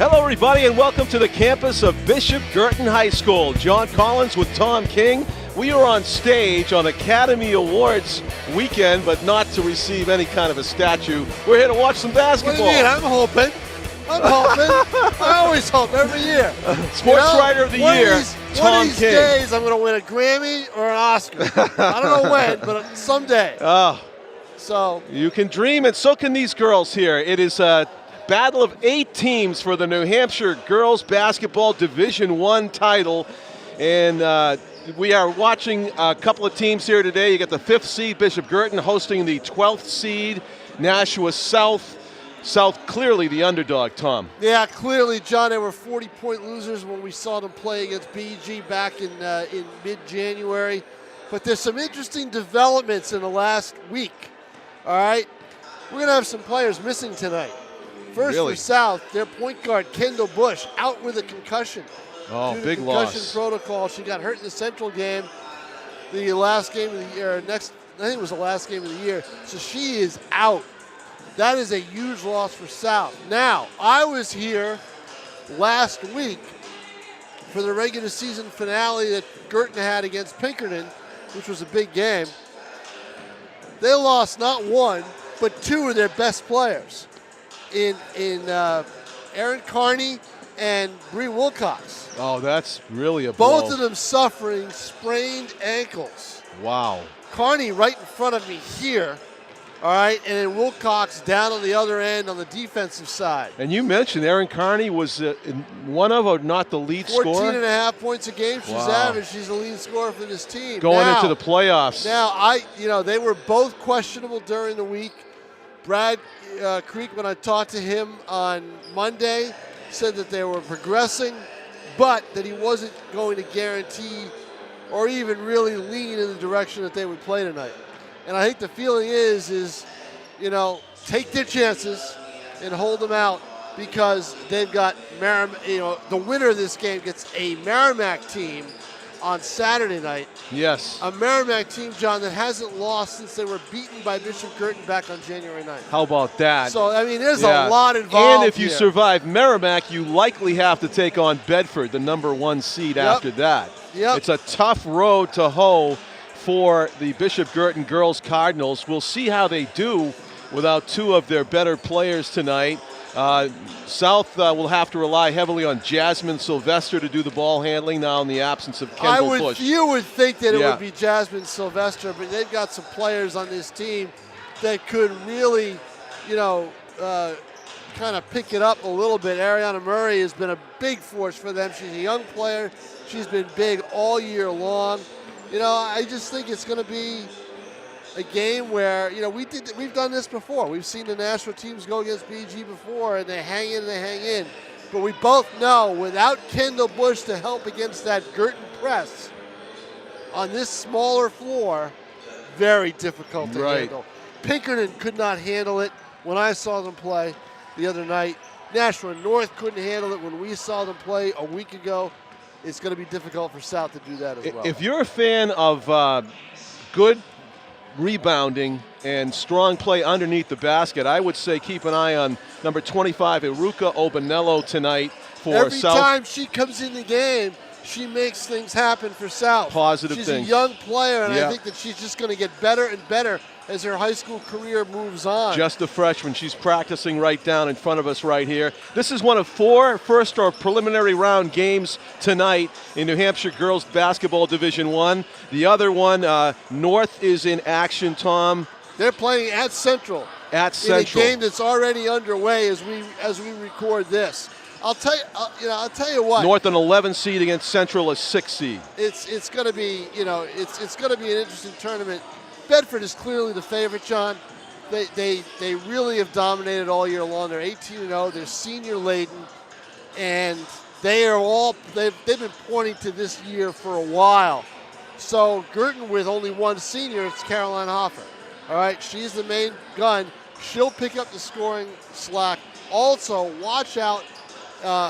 Hello, everybody, and welcome to the campus of Bishop Guertin High School. John Collins with Tom King. We are on stage on Academy Awards weekend, but not to receive any kind of a statue. We're here to watch some basketball. What do you mean? I'm hoping. I always hope every year. Sports Writer of the Year, Tom One of these King. days, I'm going to win a Grammy or an Oscar. I don't know when, but someday. So you can dream, and so can these girls here. It is a battle of 8 teams for the New Hampshire Girls Basketball Division I title, and we are watching a couple of teams here today. You got the 5th seed Bishop Guertin hosting the 12th seed Nashua South. South clearly the underdog, Tom. Yeah, clearly, John. They were 40-point losers when we saw them play against BG back in mid-January. But there's some interesting developments in the last week. All right, we're gonna have some players missing tonight. First for South, their point guard Kendall Bush out with a concussion. Oh, due to big concussion loss. Protocol. She got hurt in the Central game, the last game of the year. I think it was the last game of the year. So she is out. That is a huge loss for South. Now, I was here last week for the regular season finale that Guertin had against Pinkerton, which was a big game. They lost not one, but 2 of their best players in Erin Carney and Bree Wilcox. Oh, that's really a blow. Both of them suffering sprained ankles. Wow. Carney right in front of me here. All right, and then Wilcox down on the other end on the defensive side. And you mentioned Erin Carney was one of, or not the lead scorer? 14 and a half points a game she's averaged. She's the lead scorer for this team. Going into the playoffs. Now, they were both questionable during the week. Brad Creek, when I talked to him on Monday, said that they were progressing, but that he wasn't going to guarantee or even really lean in the direction that they would play tonight. And I think the feeling is take their chances and hold them out, because they've got the winner of this game gets a Merrimack team on Saturday night. Yes. A Merrimack team, John, that hasn't lost since they were beaten by Bishop Guertin back on January 9th. How about that? So, I mean, there's a lot involved. And if you survive Merrimack, you likely have to take on Bedford, the number 1 seed after that. Yep. It's a tough road to hoe for the Bishop Guertin Girls Cardinals. We'll see how they do without 2 of their better players tonight. South will have to rely heavily on Jasmine Sylvester to do the ball handling now in the absence of Kendall Bush. You would think that it would be Jasmine Sylvester, but they've got some players on this team that could really, kind of pick it up a little bit. Ariana Murray has been a big force for them. She's a young player. She's been big all year long. I just think it's going to be a game where, we've done this before. We've seen the national teams go against BG before, and they hang in. But we both know without Kendall Bush to help against that Guertin press on this smaller floor, very difficult to handle. Pinkerton could not handle it when I saw them play the other night. Nashua North couldn't handle it when we saw them play a week ago. It's going to be difficult for South to do that as well. If you're a fan of good rebounding and strong play underneath the basket, I would say keep an eye on number 25, Iruka Obanello, tonight for Every South. Every time she comes in the game, she makes things happen for South. Positive things. She's a young player, and I think that she's just going to get better and better as her high school career moves on. Just a freshman. She's practicing right down in front of us right here. This is one of 4 first or preliminary round games tonight in New Hampshire Girls Basketball Division I. The other one, North is in action, Tom. They're playing at Central. At Central. In a game that's already underway as we record this. I'll tell you what. North an 11 seed against Central a 6 seed. It's going to be it's going to be an interesting tournament. Bedford is clearly the favorite, John. They really have dominated all year long. They're 18-0. They're senior laden, and they've been pointing to this year for a while. So Guertin with only 1 senior, it's Caroline Hoffer. All right, she's the main gun. She'll pick up the scoring slack. Also, watch out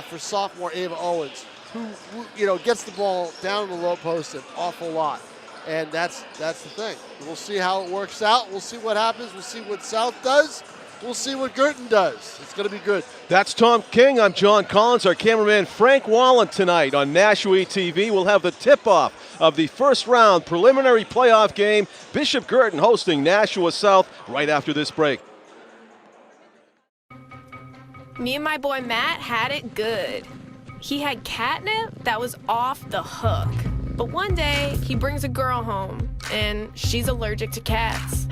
for sophomore Ava Owens, who gets the ball down the low post an awful lot. And that's the thing. We'll see how it works out. We'll see what happens. We'll see what South does. we'll see what Guertin does. It's going to be good. That's Tom King. I'm John Collins. Our cameraman Frank Wallen tonight on NashuaETV. We'll have the tip-off of the first round preliminary playoff game. Bishop Guertin hosting Nashua South right after this break. Me and my boy Matt had it good. He had catnip that was off the hook. But one day, he brings a girl home, and she's allergic to cats.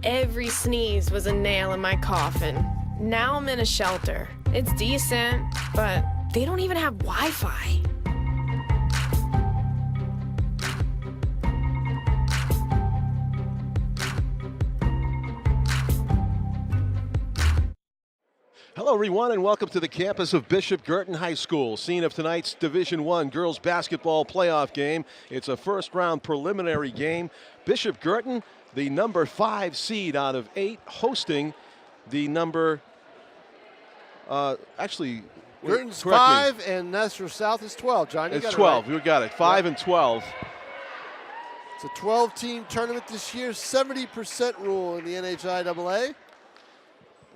Every sneeze was a nail in my coffin. Now I'm in a shelter. It's decent, but they don't even have Wi-Fi. Hello, everyone, and welcome to the campus of Bishop Guertin High School, scene of tonight's Division I girls basketball playoff game. It's a first-round preliminary game. Bishop Guertin, the number 5 seed out of 8, hosting the number, Guertin's 5 and Nashua South is 12. John, you it's got it 12. right. You got it. 5 and 12. It's a 12-team tournament this year. 70% rule in the NHIAA.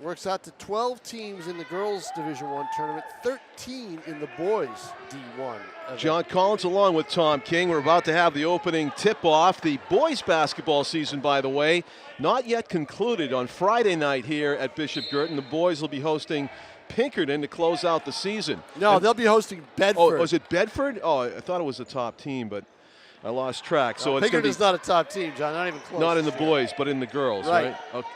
Works out to 12 teams in the girls Division I tournament, 13 in the boys D1 event. John Collins along with Tom King. We're about to have the opening tip-off. The boys basketball season, by the way, not yet concluded. On Friday night here at Bishop Guertin, the boys will be hosting Pinkerton to close out the season. No, they'll be hosting Bedford. Oh, was it Bedford? Oh, I thought it was a top team, but I lost track. So it's Pinkerton's not a top team, John, not even close. Not in the boys, but in the girls, right? Okay.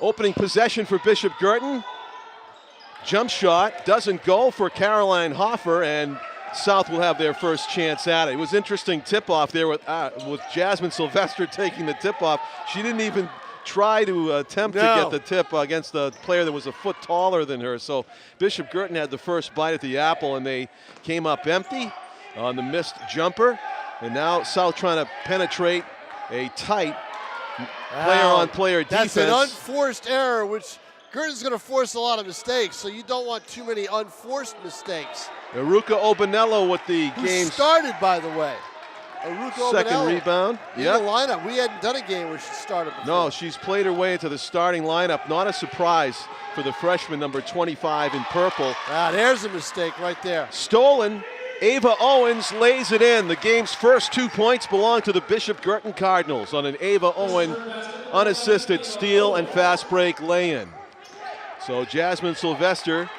Opening possession for Bishop Guertin. Jump shot doesn't go for Caroline Hoffer, and South will have their first chance at it. It was interesting tip-off there with Jasmine Sylvester taking the tip-off. She didn't even try to attempt to get the tip against a player that was a foot taller than her. So Bishop Guertin had the first bite at the apple, and they came up empty on the missed jumper. And now South trying to penetrate a tight player-on-player defense. That's an unforced error, which Guertin's going to force a lot of mistakes, so you don't want too many unforced mistakes. Aruka Obanello with the game started, by the way. Aruka second Obanello rebound. In the lineup. We hadn't done a game where she started before. No, she's played her way into the starting lineup. Not a surprise for the freshman, number 25 in purple. There's a mistake right there. Stolen. Ava Owens lays it in. The game's first 2 points belong to the Bishop Guertin Cardinals on an Ava Owen unassisted steal and fast break lay-in. So Jasmine Sylvester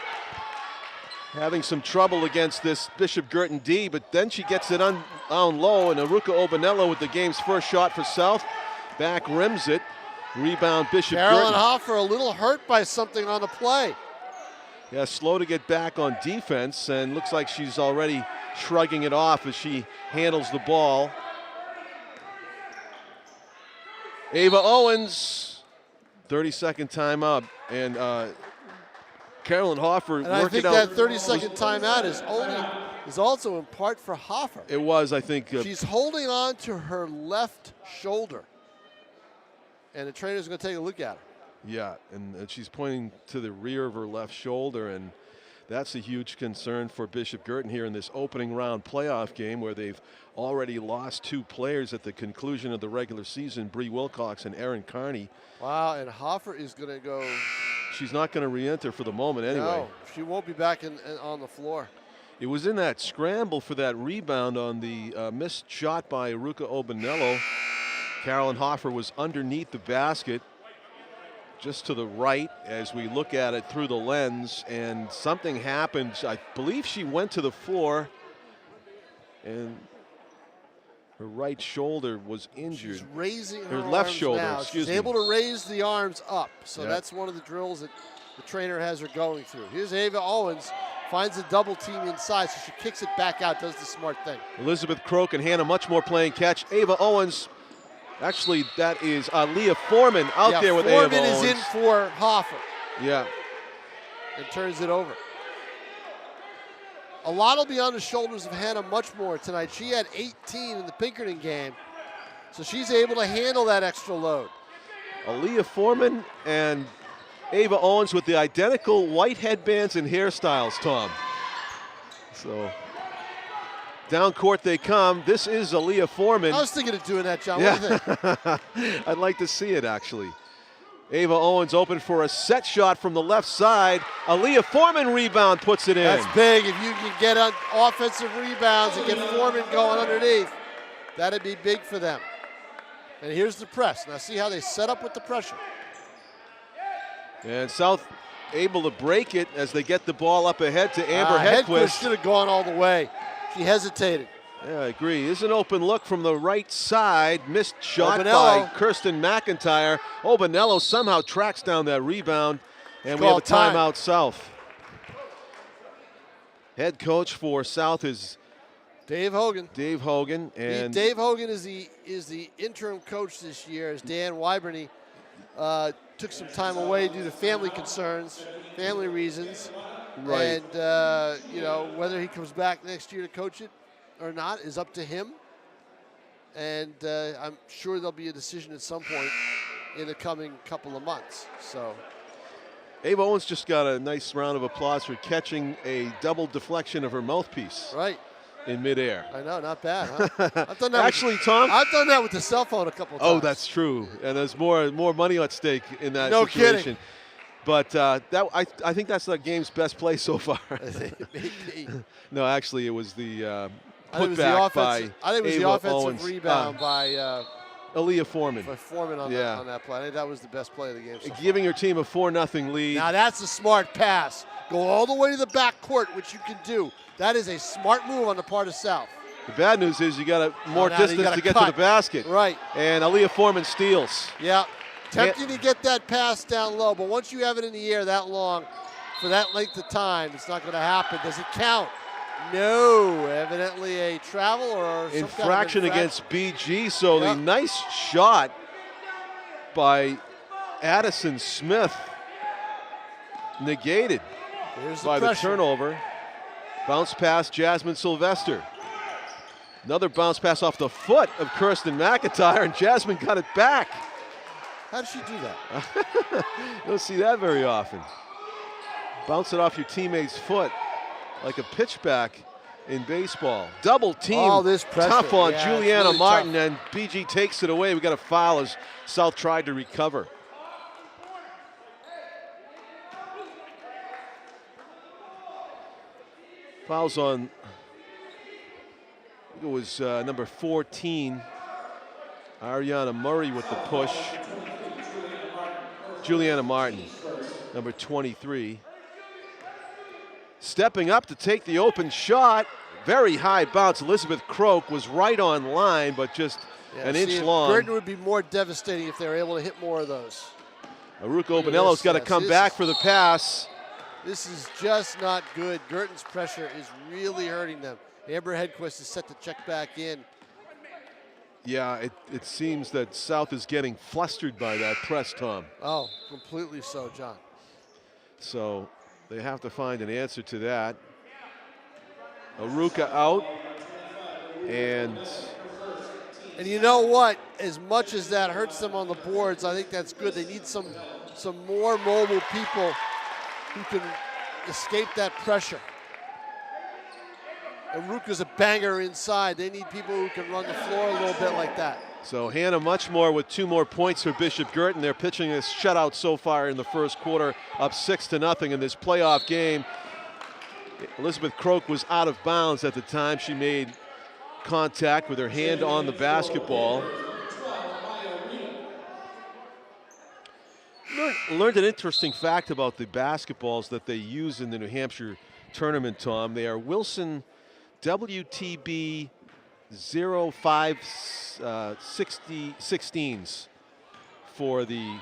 having some trouble against this Bishop Guertin D, but then she gets it down low, and Aruka Obanello with the game's first shot for South. Back rims it. Rebound Bishop Guertin. Caroline Hoffer a little hurt by something on the play. Yeah, slow to get back on defense, and looks like she's already shrugging it off as she handles the ball. Ava Owens, 30-second timeout, and Caroline Hoffer working out. I think that 30-second timeout is also in part for Hoffer. It was, I think. She's holding on to her left shoulder, and the trainer's going to take a look at her. Yeah, and she's pointing to the rear of her left shoulder, and that's a huge concern for Bishop Guertin here in this opening round playoff game, where they've already lost 2 players at the conclusion of the regular season, Bree Wilcox and Erin Carney. Wow, and Hoffer is going to go. She's not going to re-enter for the moment anyway. No, she won't be back on the floor. It was in that scramble for that rebound on the missed shot by Aruka Obanello. Caroline Hoffer was underneath the basket, just to the right as we look at it through the lens, and something happened. I believe she went to the floor and her right shoulder was injured. She's raising her left arms shoulder, now. excuse me. She's able to raise the arms up, so Yep. that's one of the drills that the trainer has her going through. Here's Ava Owens, finds a double team inside, so she kicks it back out, does the smart thing. Elizabeth Croak and Hannah Muchmore playing catch. Ava Owens. Actually, that is Leah Foreman out there with Ava Owens. Foreman is in for Hoffer. Yeah. And turns it over. A lot will be on the shoulders of Hannah Muchmore tonight. She had 18 in the Pinkerton game, so she's able to handle that extra load. Leah Foreman and Ava Owens with the identical white headbands and hairstyles, Tom. So down court they come. This is Aaliyah Foreman. I was thinking of doing that, John. Yeah. What do you think? I'd like to see it, actually. Ava Owens open for a set shot from the left side. Aaliyah Foreman rebound, puts it in. That's big. If you can get on offensive rebounds and get Foreman going underneath, that'd be big for them. And here's the press. Now see how they set up with the pressure. And South able to break it as they get the ball up ahead to Amber Hedquist. Should have gone all the way. She hesitated. Yeah, I agree. Here's an open look from the right side. Missed shot Obanello. by Kirsten McIntyre. Obanello somehow tracks down that rebound, and we have a Called timeout South. Head coach for South is Dave Hogan. Dave Hogan. And Dave Hogan is the interim coach this year, as Dan Wyberney took some time away due to family concerns, family reasons. Right. And, you know, whether he comes back next year to coach it or not is up to him. And I'm sure there'll be a decision at some point in the coming couple of months. So Ava Owens just got a nice round of applause for catching a double deflection of her mouthpiece in midair. I know, not bad, huh? I've done that Actually, Tom, I've done that with the cell phone a couple of times. oh, that's true. And there's more money at stake in that No situation. kidding. But I think that's the game's best play so far. No, actually, it was the putback by I think it was Ava the offensive Owens. rebound by Aaliyah Foreman. Foreman on that play. I think that was the best play of the game. So Giving her team a 4-0 lead. now that's a smart pass. Go all the way to the back court, which you can do. That is a smart move on the part of South. The bad news is you got more now distance you gotta to get cut. to the basket. Right. And Aaliyah Foreman steals. Yeah. Tempting to get that pass down low, but once you have it in the air that long, for that length of time, it's not going to happen. Does it count? No. Evidently a travel or some Infraction kind of against BG. So the nice shot by Addison Smith negated by the turnover. Bounce pass, Jasmine Sylvester. Another bounce pass off the foot of Kirsten McIntyre, and Jasmine got it back. How did she do that? You don't see that very often. Bounce it off your teammate's foot like a pitchback in baseball. Double team, all this pressure. tough on Yeah, Juliana really Martin, tough. and BG takes it away. We got a foul as South tried to recover. Fouls on, I think it was number 14, Ariana Murray with the push. Juliana Martin, number 23. Stepping up to take the open shot. Very high bounce. Elizabeth Croak was right on line, but just an inch long. Guertin would be more devastating if they were able to hit more of those. Aruka Obanello's got to come back for the pass. This is just not good. Guertin's pressure is really hurting them. Amber Hedquist is set to check back in. Yeah, it seems that South is getting flustered by that press, Tom. Oh, completely so, John. So they have to find an answer to that. Aruka out. And you know what? As much as that hurts them on the boards, I think that's good. They need some more mobile people who can escape that pressure. Aruka's a banger inside. They need people who can run the floor a little bit like that. so Hannah Muchmore with 2 more points for Bishop Guertin. They're pitching this shutout so far in the first quarter, up 6-0 in this playoff game. Elizabeth Croak was out of bounds at the time. She made contact with her hand on the basketball. Learned an interesting fact about the basketballs that they use in the New Hampshire tournament, Tom. They are Wilson WTB 0516s for the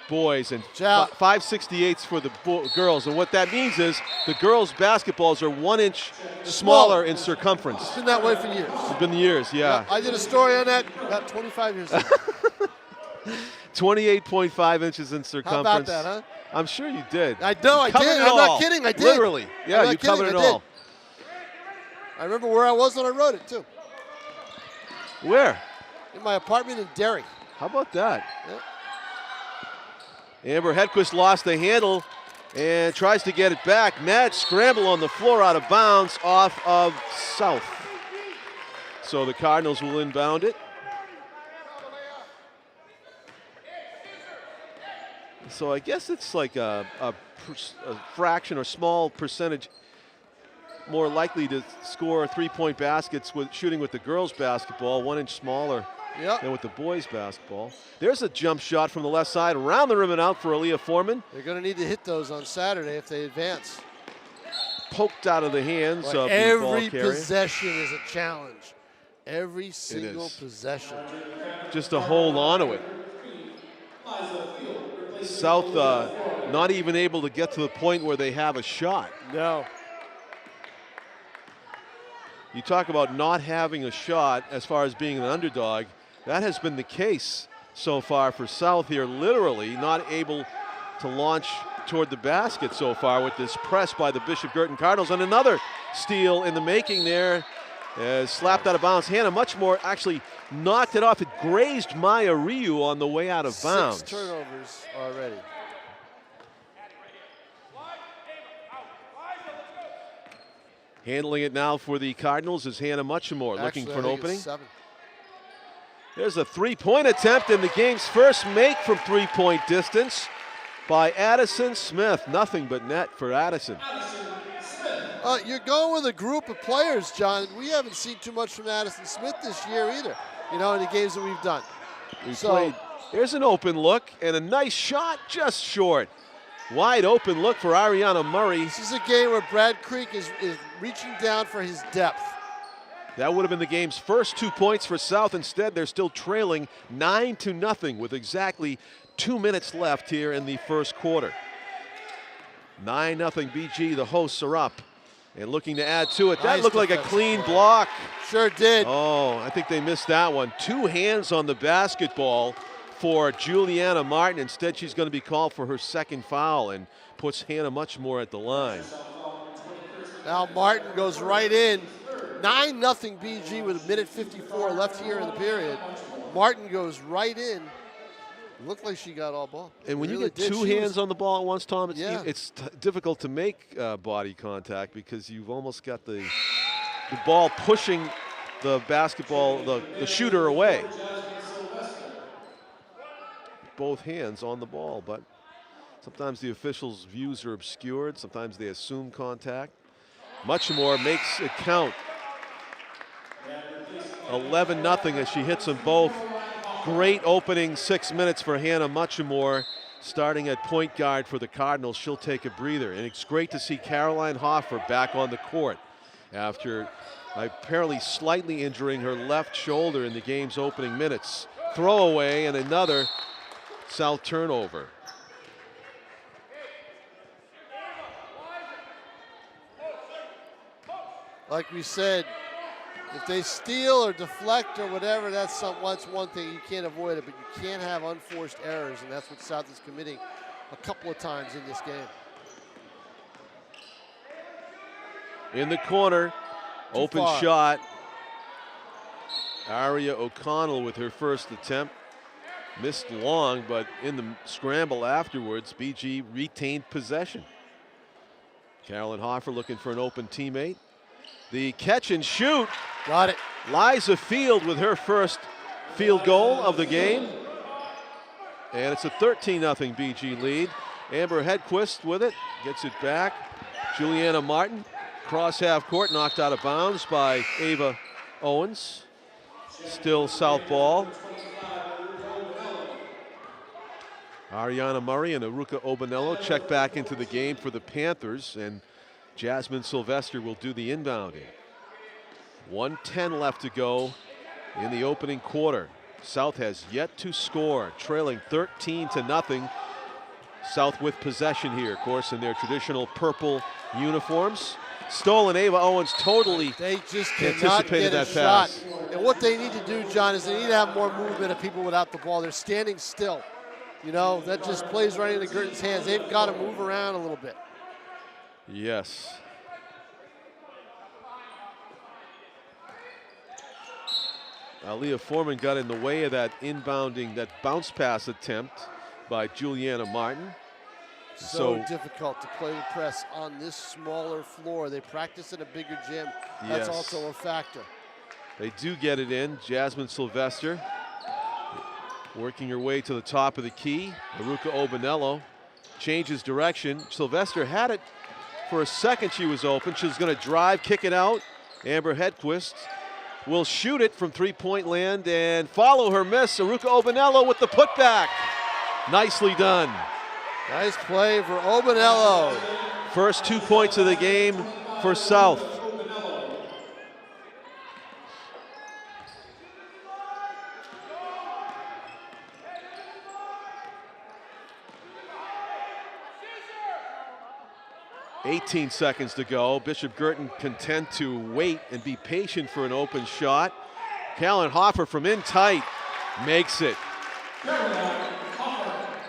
boys and 568s for the girls. And what that means is the girls' basketballs are 1 inch smaller in circumference. It's been that way for years. It's been years, yeah. I did a story on that about 25 years ago. 28.5 inches in circumference. How about that, huh? I'm sure you did. I know, I did. I'm not kidding, I did. Literally. Yeah, you covered it all. I remember where I was when I wrote it, too. Where? In my apartment in Derry. How about that? Yeah. Amber Hedquist lost the handle and tries to get it back. Mad scramble on the floor out of bounds off of South. So the Cardinals will inbound it. So I guess it's like a fraction or small percentage more likely to score 3-point baskets with shooting with the girls basketball, 1 inch smaller than with the boys basketball. There's a jump shot from the left side, around the rim and out for Aaliyah Foreman. They're going to need to hit those on Saturday if they advance. Poked out of the hands of the ball Every carrier. possession is a challenge. Every single possession. Just to hold on to it. South not even able to get to the point where they have a shot. No. You talk about not having a shot as far as being an underdog. That has been the case so far for South here, literally not able to launch toward the basket so far with this press by the Bishop Guertin Cardinals. And another steal in the making there. Slapped out of bounds. Hannah Muchmore actually knocked it off. It grazed Maya Ryu on the way out of bounds. 6 turnovers already. Handling it now for the Cardinals is Hannah Muchmore, looking for an opening. 7. There's a 3-point attempt and the game's first make from 3-point distance by Addison Smith. Nothing but net for Addison. You're going with a group of players, John. We haven't seen too much from Addison Smith this year either, in the games that we've done. There's an open look and a nice shot, just short. Wide open look for Ariana Murray. This is a game where Brad Creek is reaching down for his depth. That would have been the game's first 2 points for South. Instead, they're still trailing 9-0 with exactly 2 minutes left here in the first quarter. 9-0 BG, the hosts are up and looking to add to it. That looked like a clean block. Sure did. Oh, I think they missed that one. 2 hands on the basketball for Juliana Martin. Instead, she's going to be called for her second foul and puts Hannah Muchmore at the line. Now Martin goes right in. 9-0 BG with 1:54 left here in the period. Martin goes right in. Looked like she got all ball. And when you get 2 hands on the ball at once, Tom, it's difficult to make body contact because you've almost got the ball pushing the basketball, the shooter away. Both hands on the ball, but sometimes the officials' views are obscured. Sometimes they assume contact. Muchmore makes it count. 11-0 as she hits them both. Great opening 6 minutes for Hannah Muchmore, starting at point guard for the Cardinals. She'll take a breather, and it's great to see Caroline Hoffer back on the court after apparently slightly injuring her left shoulder in the game's opening minutes. Throwaway and another South turnover. Like we said, if they steal or deflect or whatever, that's one thing. You can't avoid it, but you can't have unforced errors, and that's what South is committing a couple of times in this game. In the corner, open shot. Aria O'Connell with her first attempt. Missed long, but in the scramble afterwards, BG retained possession. Carolyn Hoffer looking for an open teammate. The catch and shoot. Got it. Liza Field with her first field goal of the game. And it's a 13-0 BG lead. Amber Hedquist with it, gets it back. Juliana Martin, cross half court, knocked out of bounds by Ava Owens. Still South ball. Ariana Murray and Aruka Obanello check back into the game for the Panthers, and Jasmine Sylvester will do the inbounding. 1:10 left to go in the opening quarter. South has yet to score, trailing 13-0. South with possession here, of course, in their traditional purple uniforms. Stolen. Ava Owens totally they just cannot get a shot. And what they need to do, John, is they need to have more movement of people without the ball. They're standing still. That just plays right into Guertin's hands. They've got to move around a little bit. Yes. Aaliyah Foreman got in the way of that inbounding, that bounce pass attempt by Juliana Martin. So difficult to play the press on this smaller floor. They practice at a bigger gym. That's also a factor. They do get it in. Jasmine Sylvester Working her way to the top of the key. Aruka Obanello changes direction. Sylvester had it for a second. She was open. She's going to drive, kick it out. Amber Hedquist will shoot it from three-point land and follow her miss. Aruka Obanello with the putback. Nicely done. Nice play for Obanello. First 2 points of the game for South. "18 seconds to go. Bishop Guertin content to wait and be patient for an open shot. Caroline Hoffer from in tight makes it.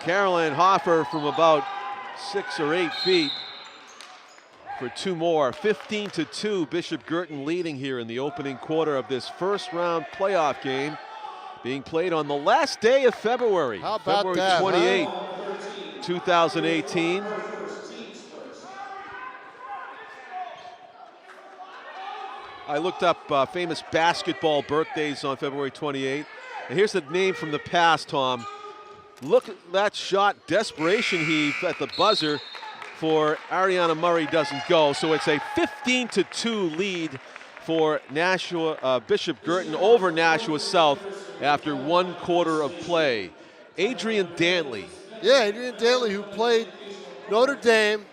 Caroline Hoffer from about 6 or 8 feet for 2 more. 15-2, Bishop Guertin leading here in the opening quarter of this first round playoff game being played on the last day of February. How about February that, 28, 2018. I looked up famous basketball birthdays on February 28. And here's the name from the past, Tom. Look at that shot, desperation heave at the buzzer for Ariana Murray doesn't go. So it's a 15-2 lead for Nashua, Bishop Guertin over Nashua South after 1 quarter of play. Adrian Dantley. Yeah, Adrian Dantley, who played Notre Dame.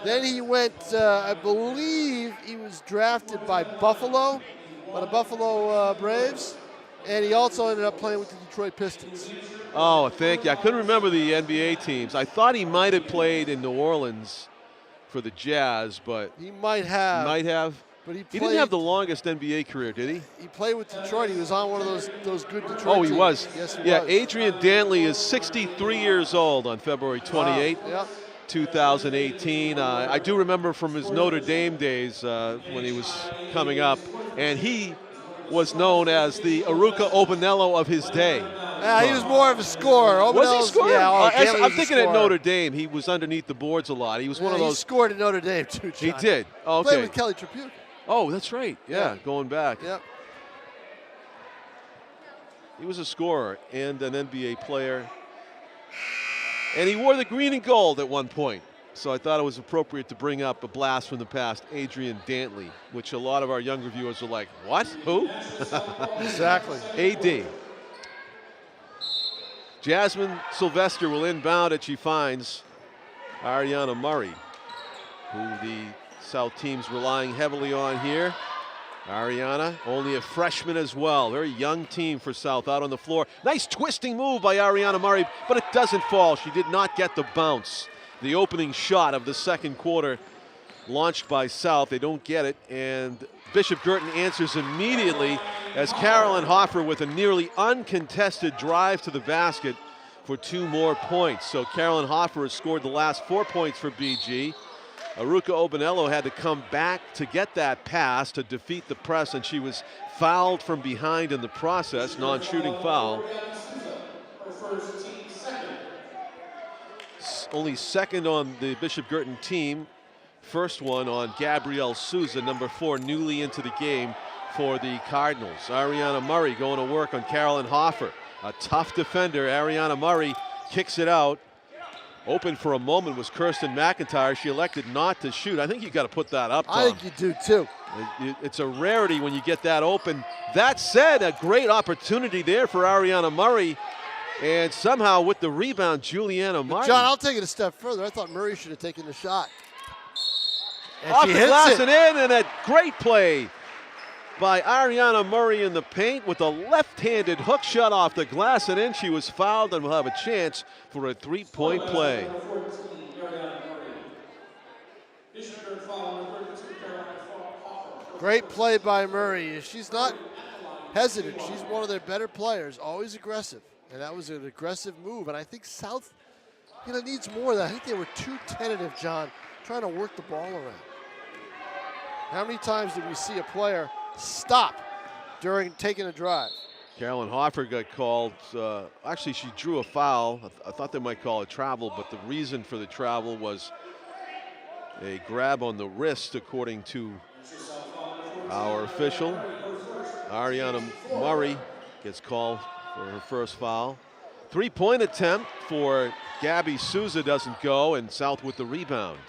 Then he went, I believe he was drafted by Buffalo, by the Buffalo Braves. And he also ended up playing with the Detroit Pistons. Oh, thank you. I couldn't remember the NBA teams. I thought he might have played in New Orleans for the Jazz, but he might have. But he didn't have the longest NBA career, did he? He played with Detroit. He was on one of those good Detroit teams. Oh, he was. Yes, he was. was. Adrian Dantley is 63 years old on February 28, wow. Yep. 2018. I do remember from his Notre Dame days when he was coming up, and he was known as the Aruka Obanello of his day. He was more of a scorer. Was he scoring? Yeah, I'm thinking at Notre Dame, he was underneath the boards a lot. He was one of those. He scored at Notre Dame too, John. He did. Oh, okay. Played with Kelly Tribune. Oh, that's right. Yeah, going back. Yep. He was a scorer and an NBA player. And he wore the green and gold at one point. So I thought it was appropriate to bring up a blast from the past, Adrian Dantley, which a lot of our younger viewers are like, what? Who? Exactly. AD. Jasmine Sylvester will inbound it. She finds Ariana Murray, who the South team's relying heavily on here. Ariana, only a freshman as well. Very young team for South out on the floor. Nice twisting move by Ariana Murray, but it doesn't fall. She did not get the bounce. The opening shot of the second quarter launched by South. They don't get it, and Bishop Guertin answers immediately as Caroline Hoffer with a nearly uncontested drive to the basket for 2 more points. So Caroline Hoffer has scored the last 4 points for BG. Aruka Obanello had to come back to get that pass to defeat the press, and she was fouled from behind in the process, non-shooting foul. Only second on the Bishop Guertin team. First one on Gabrielle Souza, number 4, newly into the game for the Cardinals. Ariana Murray going to work on Caroline Hoffer. A tough defender. Ariana Murray kicks it out. Open for a moment was Kirsten McIntyre. She elected not to shoot. I think you got to put that up, Tom. I think you do too. It's a rarity when you get that open. That said, a great opportunity there for Ariana Murray. And somehow with the rebound, Juliana Martin. John, I'll take it a step further. I thought Murray should have taken the shot. And off she the hits glass it. and in, and a great play by Ariana Murray in the paint with a left-handed hook shot off the glass and in. She was fouled and will have a chance for a 3-point play. Great play by Murray. She's not hesitant. She's one of their better players, always aggressive. And that was an aggressive move. And I think South needs more of that. I think they were too tentative, John, trying to work the ball around. How many times did we see a player stop during taking a drive? Caroline Hoffer got called. Actually, she drew a foul. I thought they might call it travel, but the reason for the travel was a grab on the wrist, according to our official. Ariana Murray gets called for her first foul. Three-point attempt for Gabby Souza doesn't go, and South with the rebound.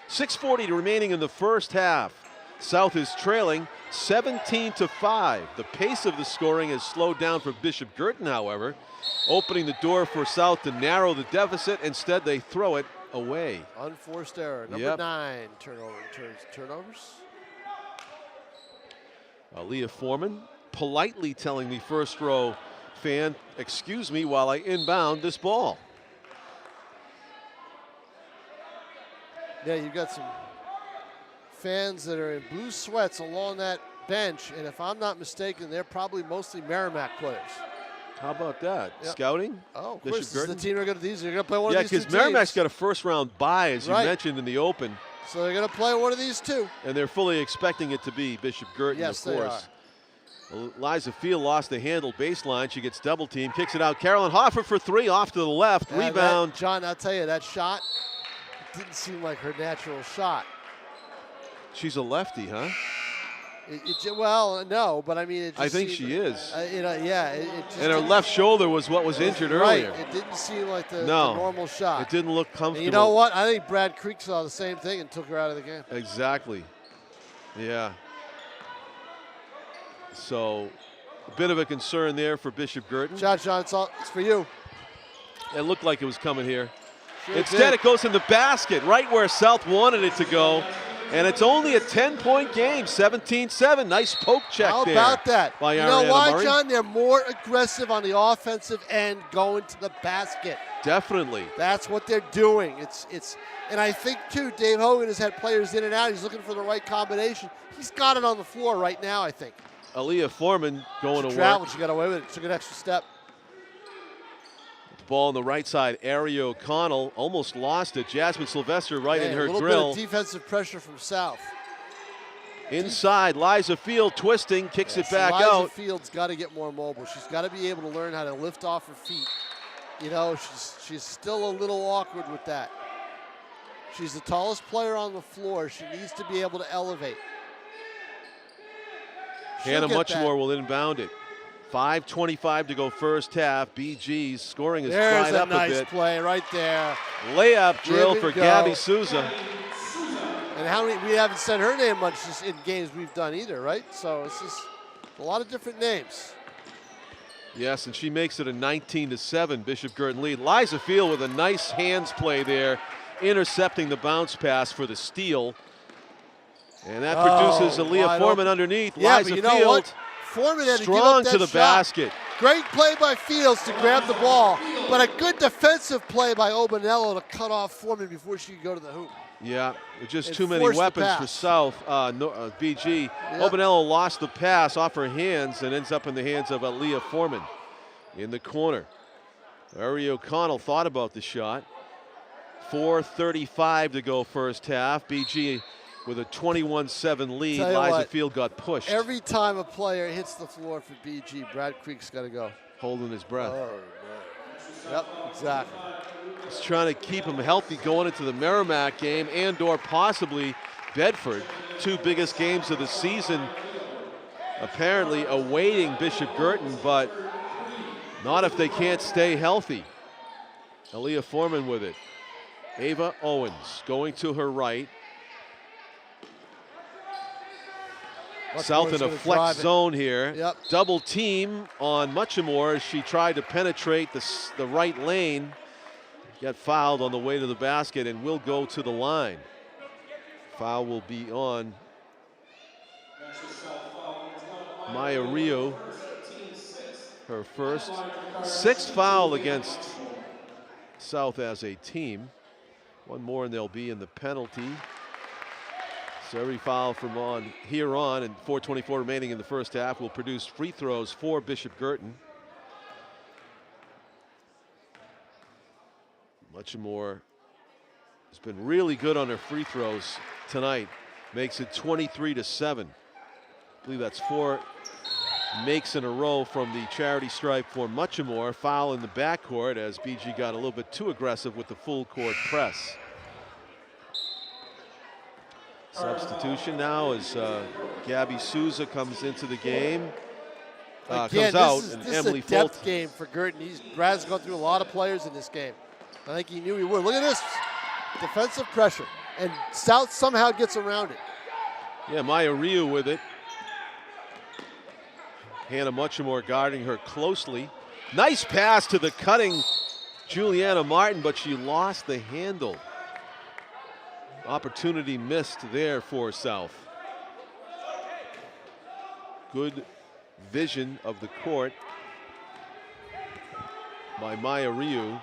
6:40 remaining in the first half. South is trailing 17-5. The pace of the scoring has slowed down for Bishop Guertin, however, opening the door for South to narrow the deficit. Instead, they throw it away. Unforced error. Number 9, turnovers. Aaliyah Foreman politely telling the first row fan, excuse me while I inbound this ball. Yeah, you've got some fans that are in blue sweats along that bench, and if I'm not mistaken, they're probably mostly Merrimack players. How about that? Yep. Scouting? Oh, of Bishop course, this is the Guertin? team they're going to these. They're going to play one of these two Yeah, teams. because Merrimack's got a first-round bye, as you Right. mentioned in the open. So they're going to play one of these two. And they're fully expecting it to be Bishop Guertin, Yes, of course. they are. Liza Field lost the handle baseline. She gets double teamed, kicks it out. Carolyn Hoffer for three, off to the left. Yeah, Rebound. John, I'll tell you, that shot didn't seem like her natural shot. She's a lefty, huh? Well, no, but I mean, it just I think seemed, she is. Yeah, it just And her didn't- left shoulder was what was injured right. earlier. It didn't seem like the No, normal shot. It didn't look comfortable. And you know what? I think Brad Creek saw the same thing and took her out of the game. Exactly. Yeah. So, a bit of a concern there for Bishop Guertin. Shot, John, it's for you. It looked like it was coming here. Sure Instead, did. it goes in the basket, right where South wanted it to go. And it's only a 10-point game, 17-7. Nice poke check How there. about that? By You know Ariana why, Murray. John? They're more aggressive on the offensive end going to the basket. Definitely. That's what they're doing. And I think, too, Dave Hogan has had players in and out. He's looking for the right combination. He's got it on the floor right now, I think. Aaliyah Foreman going to work. Traveled, she got away with it. Took an extra step. Ball on the right side, Ari O'Connell almost lost it. Jasmine Sylvester right in her a little grill. bit of defensive pressure from South. Inside, Liza Field twisting, kicks it back Liza out. Field's got to get more mobile. She's got to be able to learn how to lift off her feet. You know, she's still a little awkward with that. She's the tallest player on the floor. She needs to be able to elevate. Hannah She'll get Muchmore that. will inbound it. 5:25 to go first half. BG's scoring has There's dried a up nice a bit. play right there. Layup drill Give for and go. Gabby Souza. And how many? We haven't said her name much in games we've done either, right? So it's just a lot of different names. Yes, and she makes it a 19-7 Bishop Guertin lead. Liza Field with a nice hands play there, intercepting the bounce pass for the steal. And that produces Aaliyah wide Foreman open. underneath. Yeah, Liza but you know Field what? Foreman had to give strong up that to the shot. basket. Great play by Fields to grab the ball, but a good defensive play by Obanello to cut off Foreman before she could go to the hoop. Yeah, with just And too many force the weapons for pass. South. BG. Yep. Obanello lost the pass off her hands and ends up in the hands of Aaliyah Foreman in the corner. Ari O'Connell thought about the shot. 4:35 to go first half. BG with a 21-7 lead. Tell you Liza what, Field got pushed, Every time a player hits the floor for BG, Brad Creek's got to go. holding his breath. Oh, man. Yep, exactly. He's trying to keep him healthy going into the Merrimack game and/or possibly Bedford. Two biggest games of the season. Apparently awaiting Bishop Guertin, but not if they can't stay healthy. Aaliyah Foreman with it. Ava Owens going to her right. South in a flex zone here. Yep. Double team on Muchmore as she tried to penetrate the right lane. Got fouled on the way to the basket and will go to the line. Foul will be on Maya Rio. Her first. Sixth foul against South as a team. One more and they'll be in the penalty. So every foul from here on, and 4:24 remaining in the first half, will produce free throws for Bishop Guertin. Muchmore has been really good on her free throws tonight. Makes it 23-7. I believe that's 4 makes in a row from the charity stripe for Muchmore. Foul in the backcourt as BG got a little bit too aggressive with the full court press. Substitution now as Gabby Souza comes into the game. Again, comes out, this and is Emily a depth Fulton. game for Guertin. Brad's gone through a lot of players in this game. I think he knew he would. Look at this defensive pressure, and South somehow gets around it. Yeah, Maya Ryu with it. Hannah Muchamore guarding her closely. Nice pass to the cutting Juliana Martin, but she lost the handle. Opportunity missed there for South. Good vision of the court by Maya Ryu.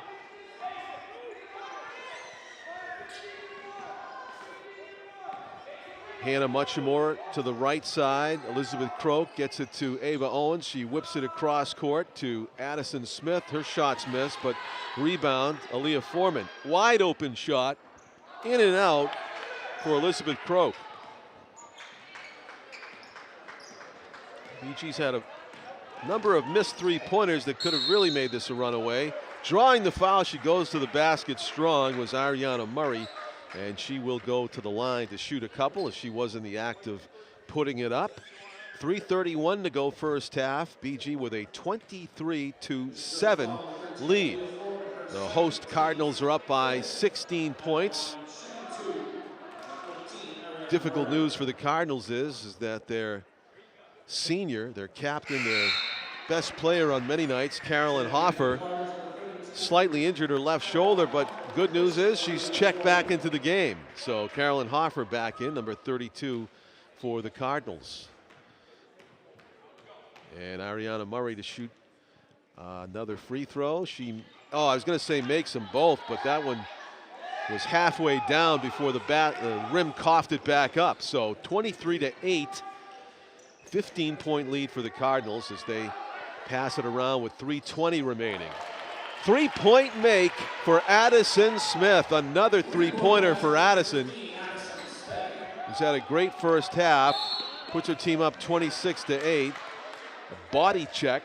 Hannah Muchamore to the right side. Elizabeth Croak gets it to Ava Owens. She whips it across court to Addison Smith. Her shot's missed, but rebound, Aaliyah Foreman. Wide open shot, in and out for Elizabeth Croak. BG's had a number of missed three-pointers that could have really made this a runaway. Drawing the foul, she goes to the basket strong, was Ariana Murray. And she will go to the line to shoot a couple as she was in the act of putting it up. 3:31 to go first half. BG with a 23-7 lead. The host Cardinals are up by 16 points. Difficult news for the Cardinals is that their senior, their captain, their best player on many nights, Carolyn Hoffer, slightly injured her left shoulder, but good news is she's checked back into the game. So Carolyn Hoffer back in, number 32 for the Cardinals. And Ariana Murray to shoot another free throw. I was going to say makes them both, but that one was halfway down before the rim coughed it back up. So 23-8, 15-point lead for the Cardinals as they pass it around with 3:20 remaining. Three-point make for Addison Smith. Another three-pointer for Addison, who's had a great first half. Puts her team up 26-8. A body check,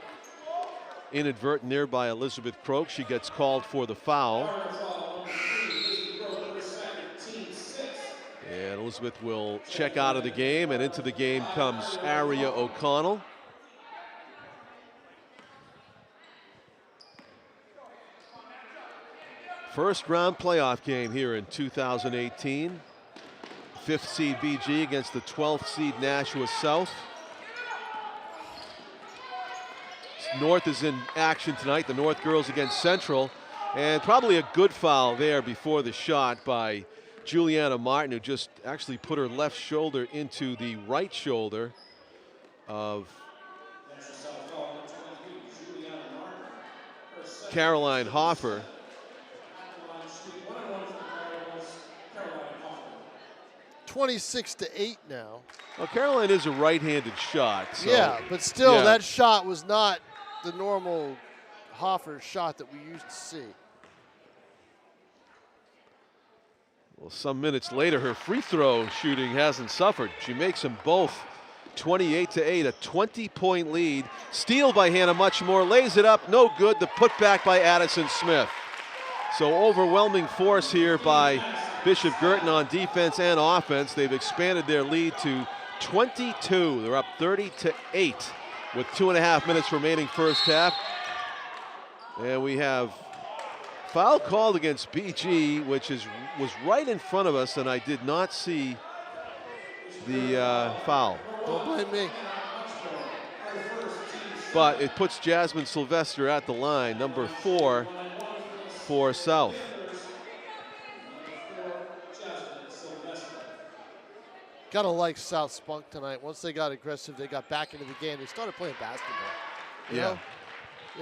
inadvertent there by Elizabeth Croak. She gets called for the foul. And Elizabeth will check out of the game, and into the game comes Aria O'Connell. First round playoff game here in 2018. 5th seed BG against the 12th seed Nashua South. North is in action tonight. The North girls against Central. And probably a good foul there before the shot by Juliana Martin, who just actually put her left shoulder into the right shoulder of Caroline Hoffer. 26-8 now. Well, Caroline is a right-handed shot. So, yeah, but still, yeah. That shot was not the normal Hoffer shot that we used to see. Well, some minutes later, her free throw shooting hasn't suffered. She makes them both 28-8, a 20-point lead. Steal by Hannah Muchamore, lays it up, no good. The putback by Addison Smith. So overwhelming force here by Bishop Guertin on defense and offense. They've expanded their lead to 22. They're up 30-8 with 2.5 minutes remaining first half. And we have foul called against BG, which was right in front of us, and I did not see the foul. Don't blame me. But it puts Jasmine Sylvester at the line, number 4 for South. Gotta like South spunk tonight. Once they got aggressive, they got back into the game. They started playing basketball. You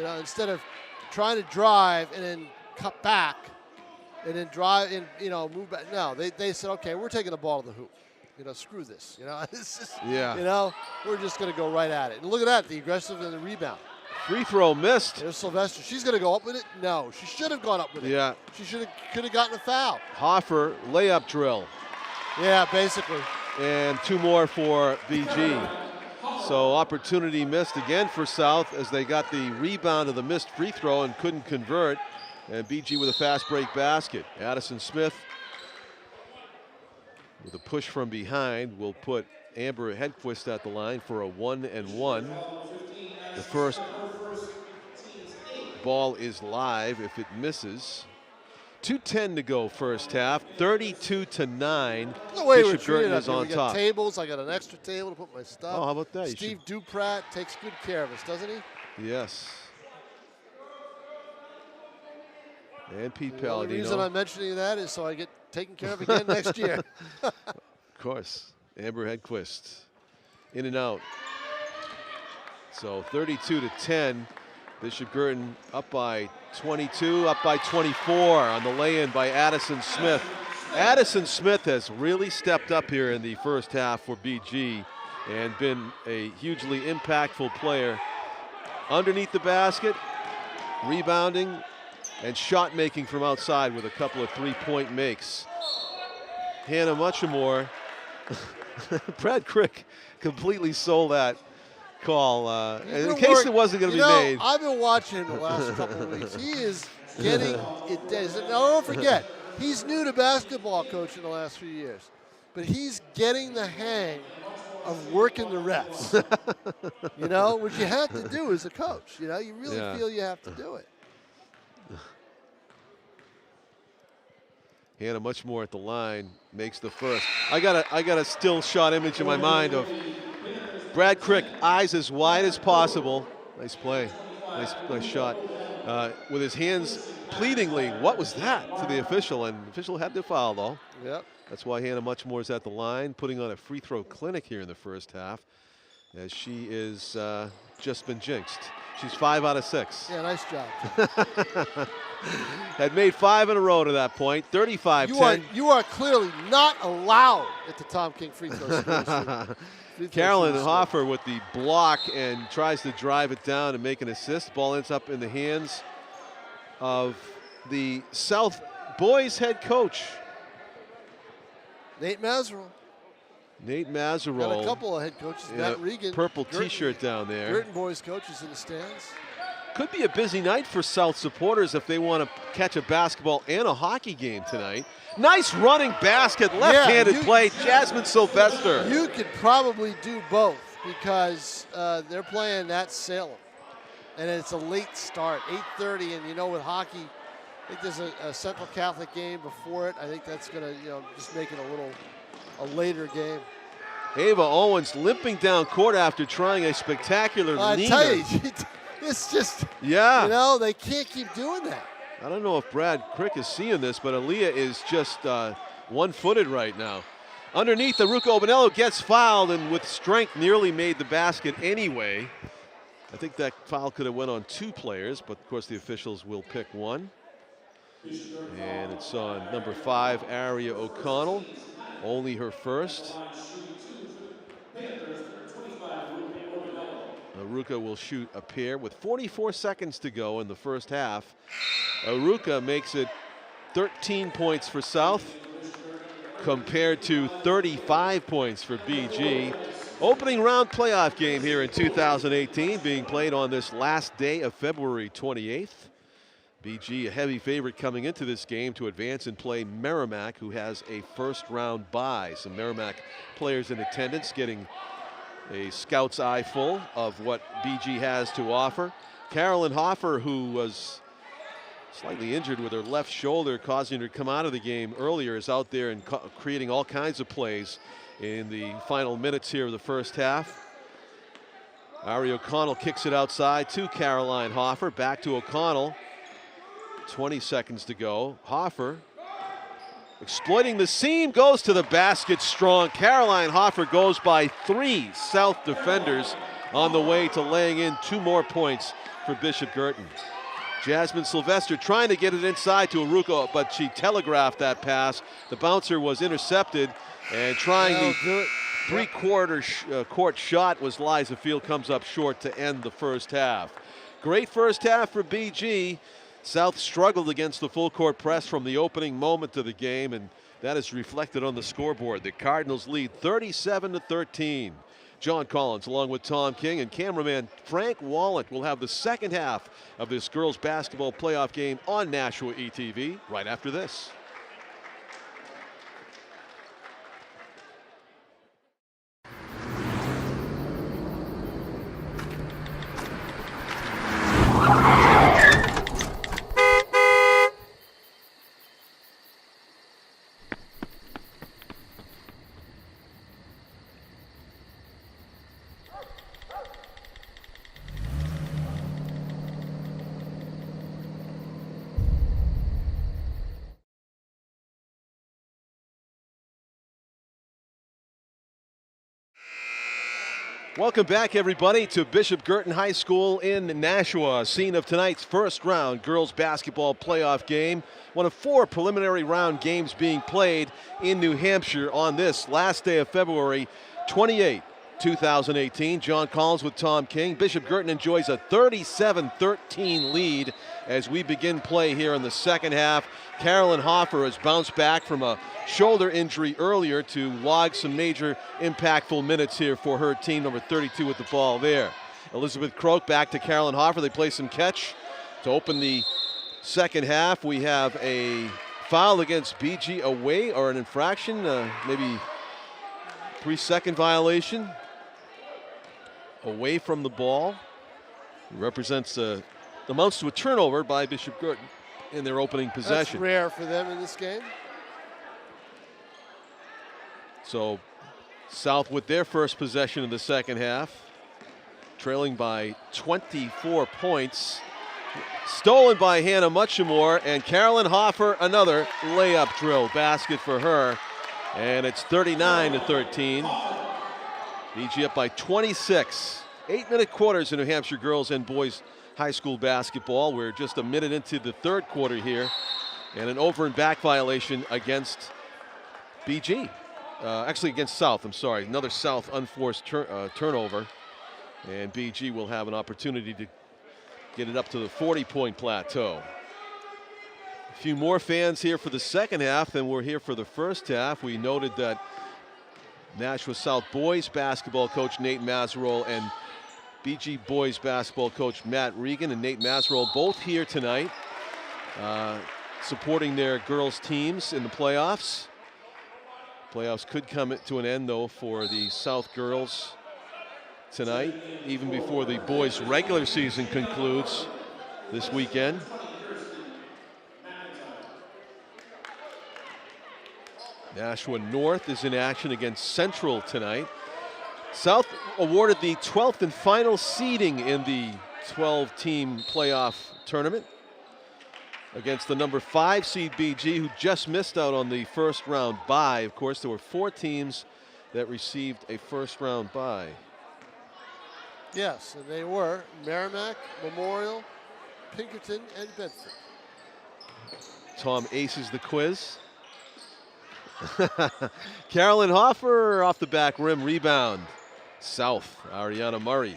know, instead of trying to drive and then cut back and then drive and move back. No, they said, okay, we're taking the ball to the hoop. Screw this. It's just, we're just gonna go right at it. And look at that, the aggressive and the rebound. Free throw missed. There's Sylvester. She's gonna go up with it. No, she should have gone up with it. Yeah. She could have gotten a foul. Hoffer layup drill. Yeah, basically. And 2 more for BG. So opportunity missed again for South as they got the rebound of the missed free throw and couldn't convert. And BG with a fast break basket. Addison Smith with a push from behind will put Amber Hedquist at the line for a 1-and-1. The first ball is live if it misses. 2:10 to go first half, 32-9. The way we're Bishop treated Guertin up is here. on We got top. tables. I got an extra table to put my stuff. Oh, how about that? Steve Duprat takes good care of us, doesn't he? Yes. And Pete The only reason Palladino. I'm mentioning that is so I get taken care of again next year. Of course. Amber Hedquist in and out. So 32-10. Bishop Guertin up by 22, up by 24 on the lay-in by Addison Smith. Addison Smith has really stepped up here in the first half for BG and been a hugely impactful player. Underneath the basket, rebounding, and shot making from outside with a couple of three-point makes. Hannah Muchamore, Brad Crick completely sold that call in case it wasn't going to be made. I've been watching the last couple of weeks. He is getting it done. Now, don't forget, he's new to basketball coaching the last few years, but he's getting the hang of working the refs. Which you have to do as a coach. You really feel you have to do it. Hannah Muchamore at the line makes the first. I got a still shot image in my mind of Brad Crick, eyes as wide as possible. Nice play, nice shot. With his hands pleadingly, what was that, to the official, and the official had to foul though. Yep. That's why Hannah Muchamore is at the line, putting on a free throw clinic here in the first half, as she is just been jinxed. She's 5 out of 6. Yeah, nice job. Had made 5 in a row to that point. 35-10. You are clearly not allowed at the Tom King free throw score. Carolyn Hoffer with the block and tries to drive it down and make an assist. Ball ends up in the hands of the South boys head coach, Nate Mazerow. Got a couple of head coaches. Matt Regan. Purple T-shirt down there. Guertin boys coaches in the stands. Could be a busy night for South supporters if they want to catch a basketball and a hockey game tonight. Nice running basket, left-handed play, Jasmine Sylvester. You could probably do both because they're playing at Salem. And it's a late start, 8:30, and with hockey, I think there's a Central Catholic game before it. I think that's going to just make it a later game. Ava Owens limping down court after trying a spectacular I leaner. tell you, it's just, they can't keep doing that. I don't know if Brad Crick is seeing this, but Aaliyah is just one-footed right now. Underneath, Aruka Obanello gets fouled and with strength nearly made the basket anyway. I think that foul could have went on 2 players, but of course the officials will pick one. And it's on number 5, Aria O'Connell, only her first. Aruka will shoot a pair with 44 seconds to go in the first half. Aruka makes it 13 points for South compared to 35 points for BG. Opening round playoff game here in 2018 being played on this last day of February 28th. BG a heavy favorite coming into this game to advance and play Merrimack, who has a first round bye. Some Merrimack players in attendance getting a scout's eye full of what BG has to offer. Carolyn Hoffer, who was slightly injured with her left shoulder, causing her to come out of the game earlier, is out there and creating all kinds of plays in the final minutes here of the first half. Ari O'Connell kicks it outside to Caroline Hoffer. Back to O'Connell. 20 seconds to go. Hoffer exploiting the seam, goes to the basket strong. Caroline Hoffer goes by 3 South defenders on the way to laying in 2 more points for Bishop Guertin. Jasmine Sylvester trying to get it inside to Aruka, but she telegraphed that pass. The bouncer was intercepted, and trying the three-quarter court shot was Liza Field, comes up short to end the first half. Great first half for BG. South struggled against the full court press from the opening moment of the game, and that is reflected on the scoreboard. The Cardinals lead 37-13. John Collins along with Tom King and cameraman Frank Wallet will have the second half of this girls basketball playoff game on NashuaETV right after this. Welcome back, everybody, to Bishop Guertin High School in Nashua, scene of tonight's first round girls basketball playoff game. One of 4 preliminary round games being played in New Hampshire on this last day of February 28, 2018. John Collins with Tom King. Bishop Guertin enjoys a 37-13 lead as we begin play here in the second half. Carolyn Hoffer has bounced back from a shoulder injury earlier to log some major impactful minutes here for her team, number 32 with the ball there. Elizabeth Croak back to Carolyn Hoffer. They play some catch to open the second half. We have a foul against BG away, or an infraction, maybe 3-second violation. Away from the ball. It represents amounts to a turnover by Bishop Guertin in their opening possession. That's rare for them in this game. So South with their first possession in the second half, trailing by 24 points. Stolen by Hannah Muchamore, and Carolyn Hoffer, another layup drill basket for her. And it's 39-13. BG up by 26. 8-minute quarters in New Hampshire girls and boys high school basketball. We're just a minute into the third quarter here, and an over and back violation against BG. Actually against South, I'm sorry. Another South unforced turnover, and BG will have an opportunity to get it up to the 40-point plateau. A few more fans here for the second half than were here for the first half. We noted that Nashua South boys basketball coach Nate Mazerol and BG boys basketball coach Matt Regan and Nate Mazerol both here tonight, supporting their girls teams in the playoffs. Playoffs could come to an end, though, for the South girls tonight, even before the boys' regular season concludes this weekend. Nashua North is in action against Central tonight. South awarded the 12th and final seeding in the 12-team playoff tournament against the number 5 seed BG, who just missed out on the first round bye. Of course, there were 4 teams that received a first round bye. Yes, and they were Merrimack, Memorial, Pinkerton, and Bedford. Tom aces the quiz. Carolyn Hoffer off the back rim rebound. South, Ariana Murray.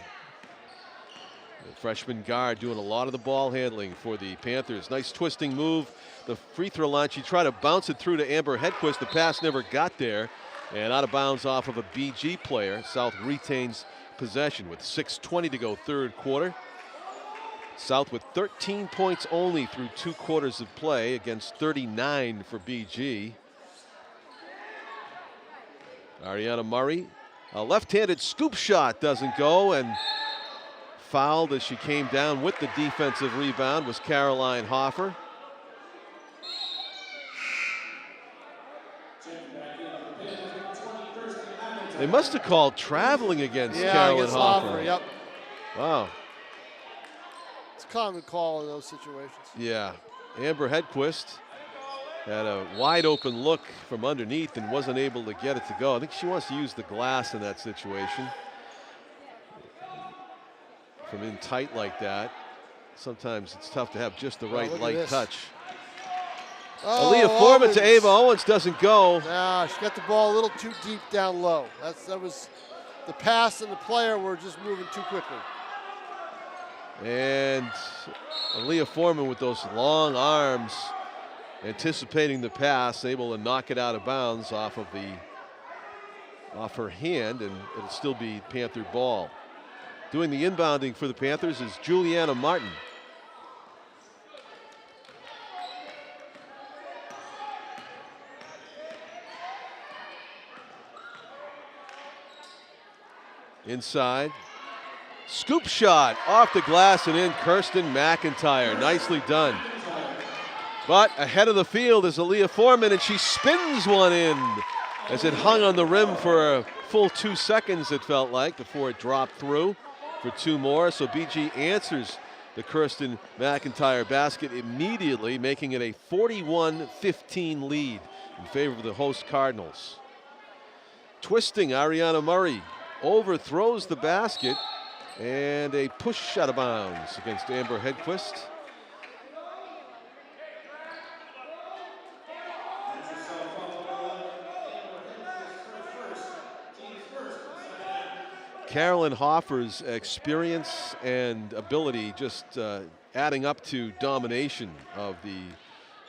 The freshman guard doing a lot of the ball handling for the Panthers. Nice twisting move. The free throw line, she tried to bounce it through to Amber Hedquist. The pass never got there, and out of bounds off of a BG player. South retains possession with 6:20 to go third quarter. South with 13 points only through 2 quarters of play against 39 for BG. Ariana Murray, a left-handed scoop shot doesn't go, and fouled as she came down with the defensive rebound was Caroline Hoffer. They must have called traveling against Caroline Hoffer. Yep. Wow. It's a common call in those situations. Yeah. Amber Hedquist had a wide open look from underneath and wasn't able to get it to go. I think she wants to use the glass in that situation. From in tight like that, sometimes it's tough to have just the right light touch. Oh, Aaliyah Foreman to Ava Owens doesn't go. Nah, she got the ball a little too deep down low. That was the pass and the player were just moving too quickly. And Aaliyah Foreman with those long arms, anticipating the pass, able to knock it out of bounds off her hand, and it'll still be Panther ball. Doing the inbounding for the Panthers is Juliana Martin. Inside. Scoop shot off the glass and in. Kirsten McIntyre. Nicely done. But ahead of the field is Aaliyah Foreman, and she spins one in as it hung on the rim for a full 2 seconds, it felt like, before it dropped through for 2 more. So BG answers the Kirsten McIntyre basket immediately, making it a 41-15 lead in favor of the host Cardinals. Twisting Ariana Murray overthrows the basket, and a push out of bounds against Amber Hedquist. Carolyn Hoffer's experience and ability just adding up to domination of the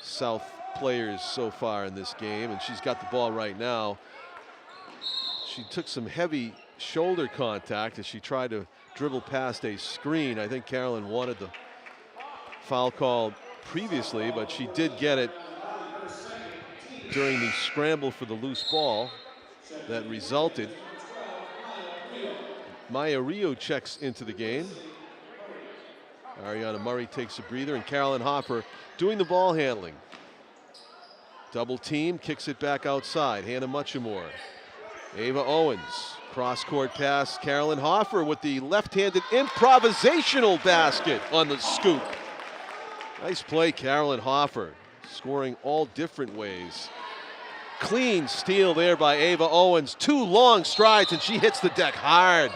South players so far in this game, and she's got the ball right now. She took some heavy shoulder contact as she tried to dribble past a screen. I think Carolyn wanted the foul call previously, but she did get it during the scramble for the loose ball that resulted. Maya Rio checks into the game. Ariana Murray takes a breather, and Carolyn Hoffer doing the ball handling. Double team, kicks it back outside. Hannah Muchamore. Ava Owens, cross-court pass. Carolyn Hoffer with the left-handed improvisational basket on the scoop. Nice play, Carolyn Hoffer, scoring all different ways. Clean steal there by Ava Owens. 2 long strides, and she hits the deck hard.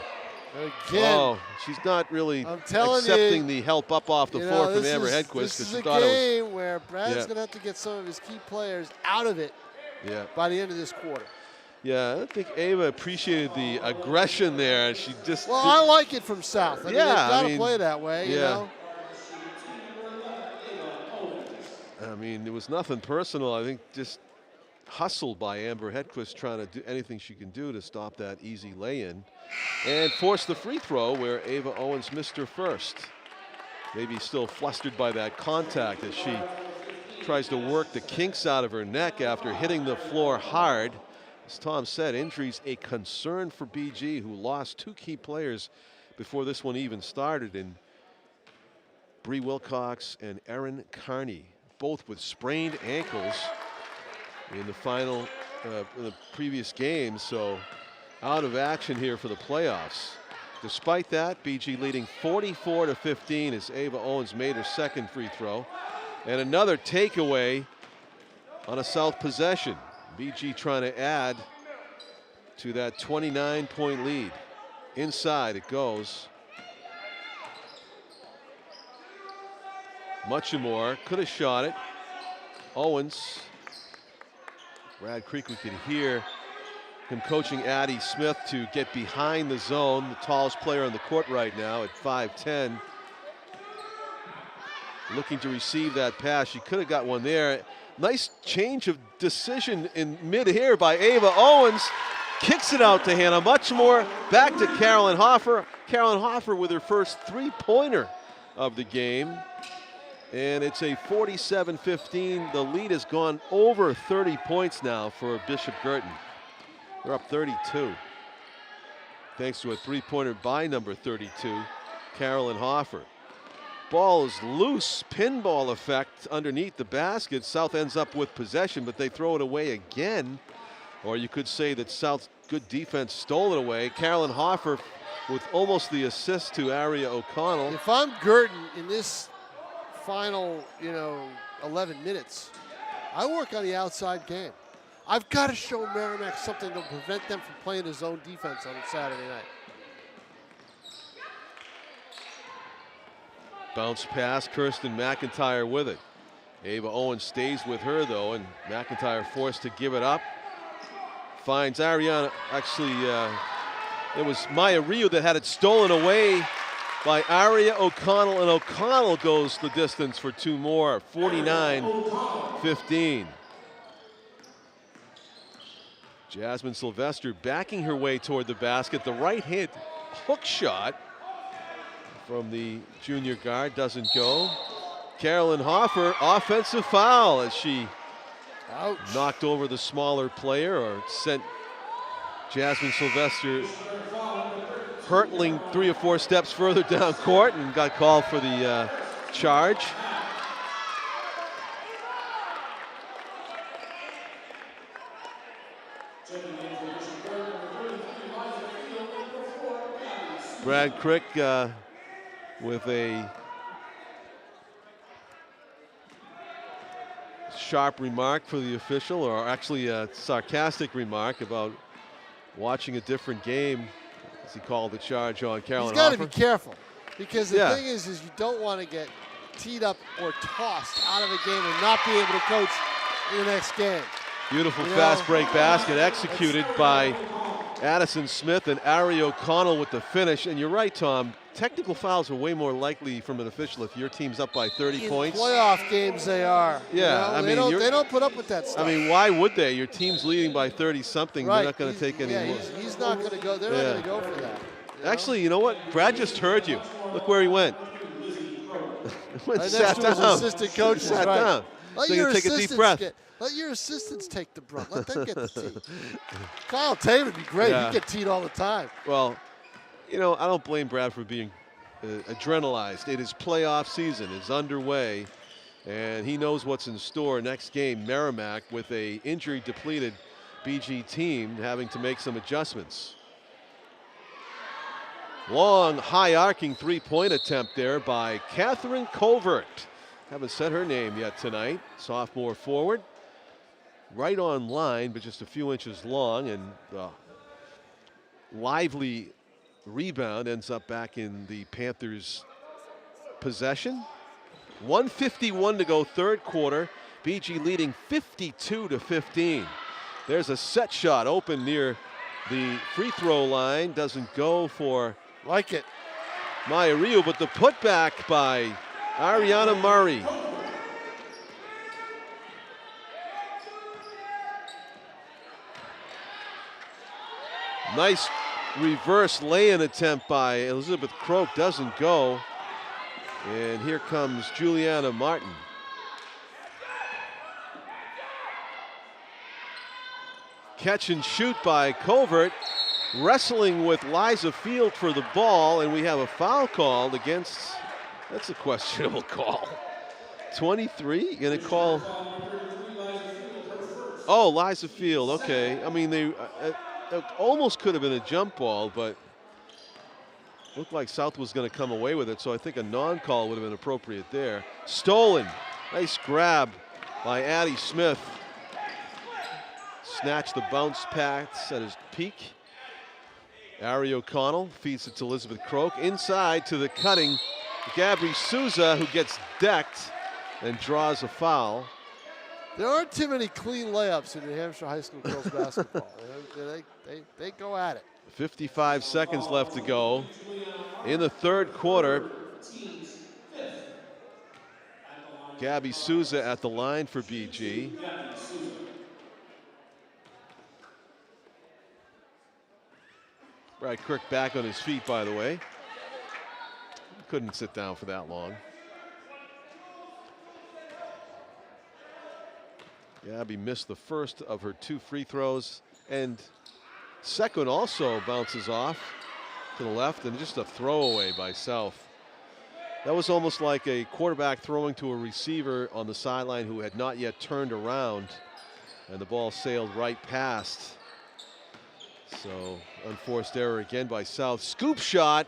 Again, oh, she's not really accepting the help up off the floor from Amber Hedquist. This is she a thought game where Brad's going to have to get some of his key players out of it by the end of this quarter. Yeah, I think Ava appreciated the aggression there. She just I like it from South. I mean, they've got to play that way, you know. I mean, it was nothing personal. I think just hustled by Amber Hedquist, trying to do anything she can do to stop that easy lay-in and force the free throw where Ava Owens missed her first. Maybe still flustered by that contact as she tries to work the kinks out of her neck after hitting the floor hard. As Tom said, injuries a concern for BG, who lost 2 key players before this one even started, in Bree Wilcox and Erin Carney, both with sprained ankles in the final, in the previous game, so out of action here for the playoffs. Despite that, BG leading 44-15 as Ava Owens made her second free throw. And another takeaway on a South possession. BG trying to add to that 29-point lead. Inside it goes. Muchamore could have shot it. Owens. Brad Creek, we could hear him coaching Addie Smith to get behind the zone, the tallest player on the court right now at 5'10". Looking to receive that pass. She could have got one there. Nice change of decision in mid-air by Ava Owens. Kicks it out to Hannah Muchamore. Back to Carolyn Hoffer. Carolyn Hoffer with her first 3-pointer of the game. And it's a 47-15. The lead has gone over 30 points now for Bishop Guertin. They're up 32. Thanks to a 3-pointer by number 32, Carolyn Hoffer. Ball is loose, pinball effect underneath the basket. South ends up with possession, but they throw it away again. Or you could say that South's good defense stole it away. Carolyn Hoffer with almost the assist to Aria O'Connell. If I'm Guertin in this final, 11 minutes, I work on the outside game. I've got to show Merrimack something to prevent them from playing his own defense on Saturday night. Bounce pass, Kirsten McIntyre with it. Ava Owens stays with her though, and McIntyre forced to give it up. Finds Ariana, actually it was Maya Rio that had it stolen away by Aria O'Connell, and O'Connell goes the distance for 2 more, 49-15. Jasmine Sylvester backing her way toward the basket. The right-hand hook shot from the junior guard doesn't go. Carolyn Hoffer, offensive foul as she knocked over the smaller player, or sent Jasmine Sylvester hurtling 3 or 4 steps further down court, and got called for the charge. Brad Crick with a sharp remark for the official, or actually a sarcastic remark about watching a different game as he called the charge on Carolyn He's got to be Hoffer. careful, because the Yeah. thing is you don't want to get teed up or tossed out of a game and not be able to coach in the next game. Beautiful You fast know, break basket executed by Addison Smith and Ari O'Connell with the finish. And you're right, Tom. Technical fouls are way more likely from an official if your team's up by 30 in points. playoff games they are. Yeah, I mean, they don't put up with that stuff. I mean, why would they? Your team's leading by 30-something. right. They're not going to take any more. He's not going to go. They're not going to go for that. Actually, you know what? Brad just heard you. Look where he went. Went Right sat next to his down. assistant coaches. Sat right. down. Let So you your take a deep assistants breath. let your assistants take the brunt. Let them get the tee. Kyle Tate would be great. Yeah. He'd get teed all the time. Well, you know, I don't blame Brad for being adrenalized. It is playoff season is underway, and he knows what's in store next game. Merrimack with a injury-depleted BG team having to make some adjustments. Long, high-arcing three-point attempt there by Catherine Covert. Haven't said her name yet tonight. Sophomore forward. Right on line, but just a few inches long, and lively rebound ends up back in the Panthers' possession. 1:51 to go, third quarter. BG leading 52-15. There's a set shot open near the free throw line. Doesn't go for Like it. Maya Rio, but the putback by Ariana Murray. Nice reverse lay-in attempt by Elizabeth Croak, doesn't go. And here comes Juliana Martin. Catch and shoot by Covert. Wrestling with Liza Field for the ball, and we have a foul called against, that's a questionable call. 23, gonna call. Oh, Liza Field, okay. I mean, it almost could have been a jump ball, but looked like South was gonna come away with it, so I think a non-call would have been appropriate there. Stolen, nice grab by Addie Smith. Snatched the bounce pass at his peak. Ari O'Connell feeds it to Elizabeth Croak. Inside to the cutting Gabby Souza, who gets decked and draws a foul. There aren't too many clean layups in New Hampshire high school girls basketball. They go at it. 55 seconds left to go in the third quarter. Gabby Souza at the line for BG. Brad Kirk back on his feet, by the way. Couldn't sit down for that long. Gabby missed the first of her two free throws, and second also bounces off to the left, and just a throwaway by South. That was almost like a quarterback throwing to a receiver on the sideline who had not yet turned around, and the ball sailed right past. So unforced error again by South. Scoop shot.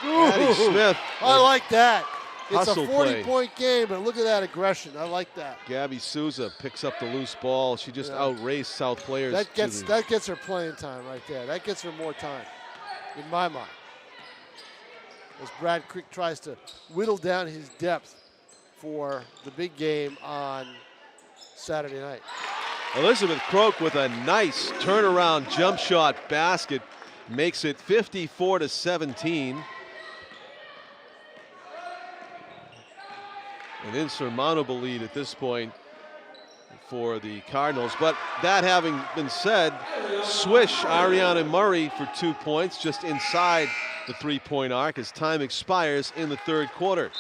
Addie Smith. I like that. It's a Hustle play. 40-point game, but look at that aggression. I like that. Gabby Souza picks up the loose ball. She just outraced South players. That gets her playing time right there. That gets her more time, in my mind. As Brad Crick tries to whittle down his depth for the big game on Saturday night. Elizabeth Croak with a nice turnaround jump shot basket makes it 54-17. An insurmountable lead at this point for the Cardinals. But that having been said, swish Ariana Murray for 2 points just inside the three-point arc as time expires in the third quarter.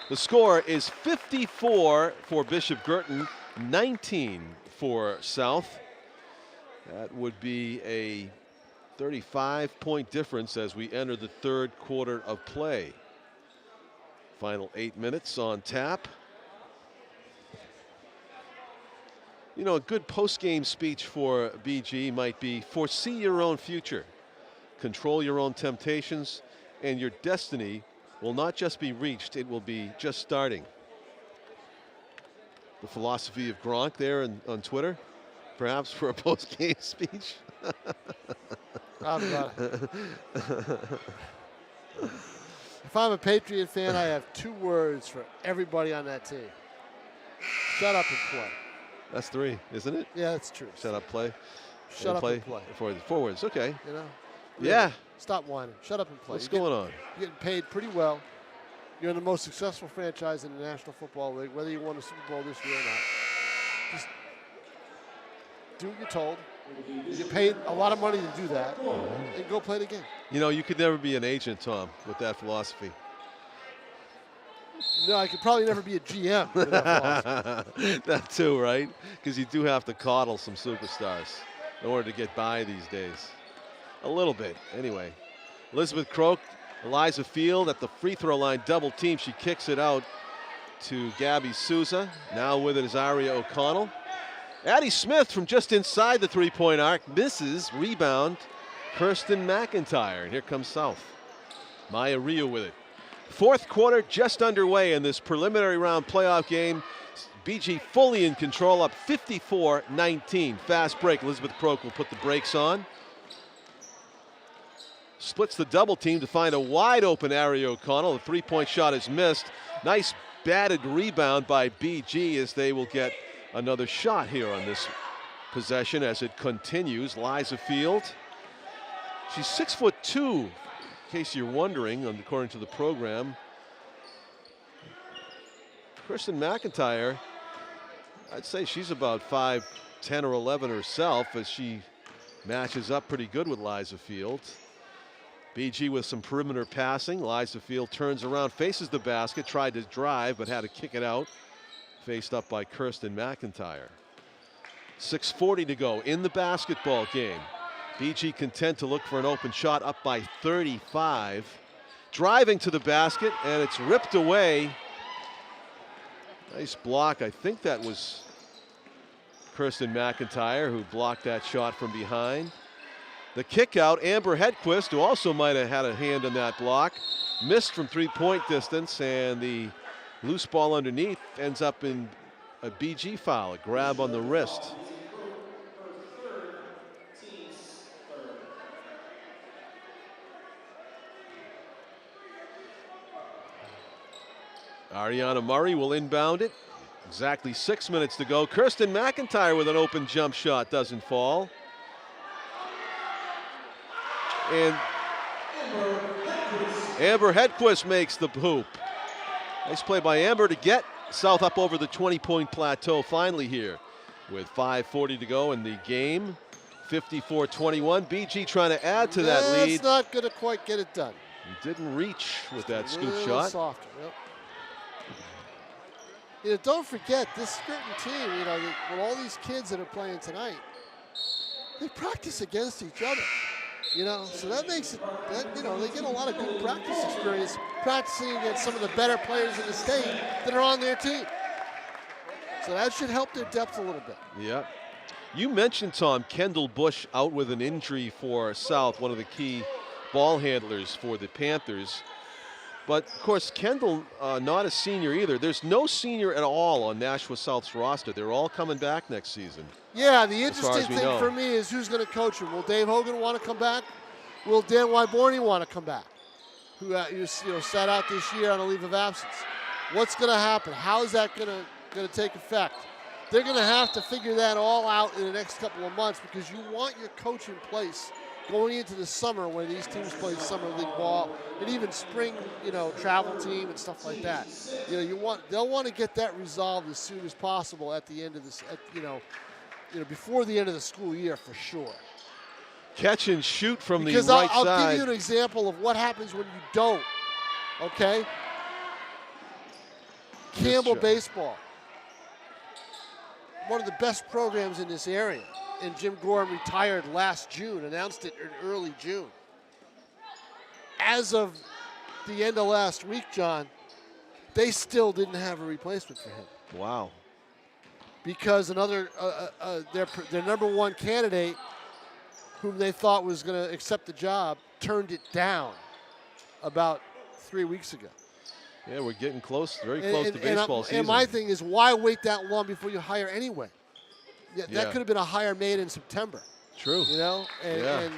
The score is 54 for Bishop Guertin, 19 for South. That would be a 35-point difference as we enter the third quarter of play. Final 8 minutes on tap. You know, a good post-game speech for BG might be, foresee your own future, control your own temptations, and your destiny will not just be reached, it will be just starting. The philosophy of Gronk there on Twitter, perhaps for a post-game speech. I've got it. If I'm a Patriot fan, I have 2 words for everybody on that team. Shut up and play. That's 3, isn't it? Yeah, that's true. Shut up, play. Shut up and play. Forwards, okay. You know? Yeah. Stop whining. Shut up and play. What's going on? You're getting paid pretty well. You're the most successful franchise in the National Football League, whether you won the Super Bowl this year or not. Just do what you're told. You get paid a lot of money to do that, and go play the game. You know, you could never be an agent, Tom, with that philosophy. No, I could probably never be a GM with that philosophy. That too, right? Because you do have to coddle some superstars in order to get by these days. A little bit, anyway. Elizabeth Croak, Eliza Field at the free throw line, double team. She kicks it out to Gabby Souza. Now with it is Aria O'Connell. Addie Smith from just inside the three-point arc misses. Rebound, Kirsten McIntyre. And here comes South. Maya Rio with it. Fourth quarter just underway in this preliminary round playoff game. BG fully in control, up 54-19. Fast break. Elizabeth Croak will put the brakes on. Splits the double team to find a wide open Aria O'Connell. The three-point shot is missed. Nice batted rebound by BG as they will get another shot here on this possession as it continues. Liza Field. She's 6'2", in case you're wondering, according to the program. Kirsten McIntyre, I'd say she's about 5'10" or 11 herself as she matches up pretty good with Liza Field. BG with some perimeter passing. Liza Field turns around, faces the basket, tried to drive, but had to kick it out. Faced up by Kirsten McIntyre. 6:40 to go in the basketball game. BG content to look for an open shot, up by 35. Driving to the basket, and it's ripped away. Nice block. I think that was Kirsten McIntyre who blocked that shot from behind. The kick out, Amber Hedquist, who also might have had a hand on that block, missed from three-point distance, and the loose ball underneath ends up in a BG foul, a grab on the wrist. Ariana Murray will inbound it. Exactly 6 minutes to go. Kirsten McIntyre with an open jump shot, doesn't fall. And Amber Hedquist makes the hoop. Nice play by Amber to get South up over the 20-point plateau finally here with 5:40 to go in the game. 54-21. BG trying to add to that lead. It's not going to quite get it done. He didn't reach with that scoop shot. shot. Softer, yep. You know, don't forget this Guertin team. You know, with all these kids that are playing tonight, they practice against each other. You know, so that makes it, you know, they get a lot of good practice experience practicing against some of the better players in the state that are on their team. So that should help their depth a little bit. Yeah. You mentioned, Tom, Kendall Bush out with an injury for South, one of the key ball handlers for the Panthers. But, of course, Kendall not a senior either. There's no senior at all on Nashua South's roster. They're all coming back next season. Yeah, the interesting thing for me is who's going to coach him. Will Dave Hogan want to come back? Will Dan Wyborny want to come back? Who sat out this year on a leave of absence. What's going to happen? How is that going to take effect? They're going to have to figure that all out in the next couple of months because you want your coach in place going into the summer when these teams play summer league ball and even spring, travel team and stuff like that. They'll want to get that resolved as soon as possible at the end of this, before the end of the school year for sure. Catch and shoot from because the right side. I'll give you an example of what happens when you don't, okay? Campbell Baseball, one of the best programs in this area. And Jim Gorham retired last June, announced it in early June. As of the end of last week, John, they still didn't have a replacement for him. Wow. Because their number one candidate, whom they thought was going to accept the job, turned it down about 3 weeks ago. Yeah, we're getting close, very close to baseball season. And my thing is, why wait that long before you hire anyway? Yeah, that could have been a hire made in September. True. And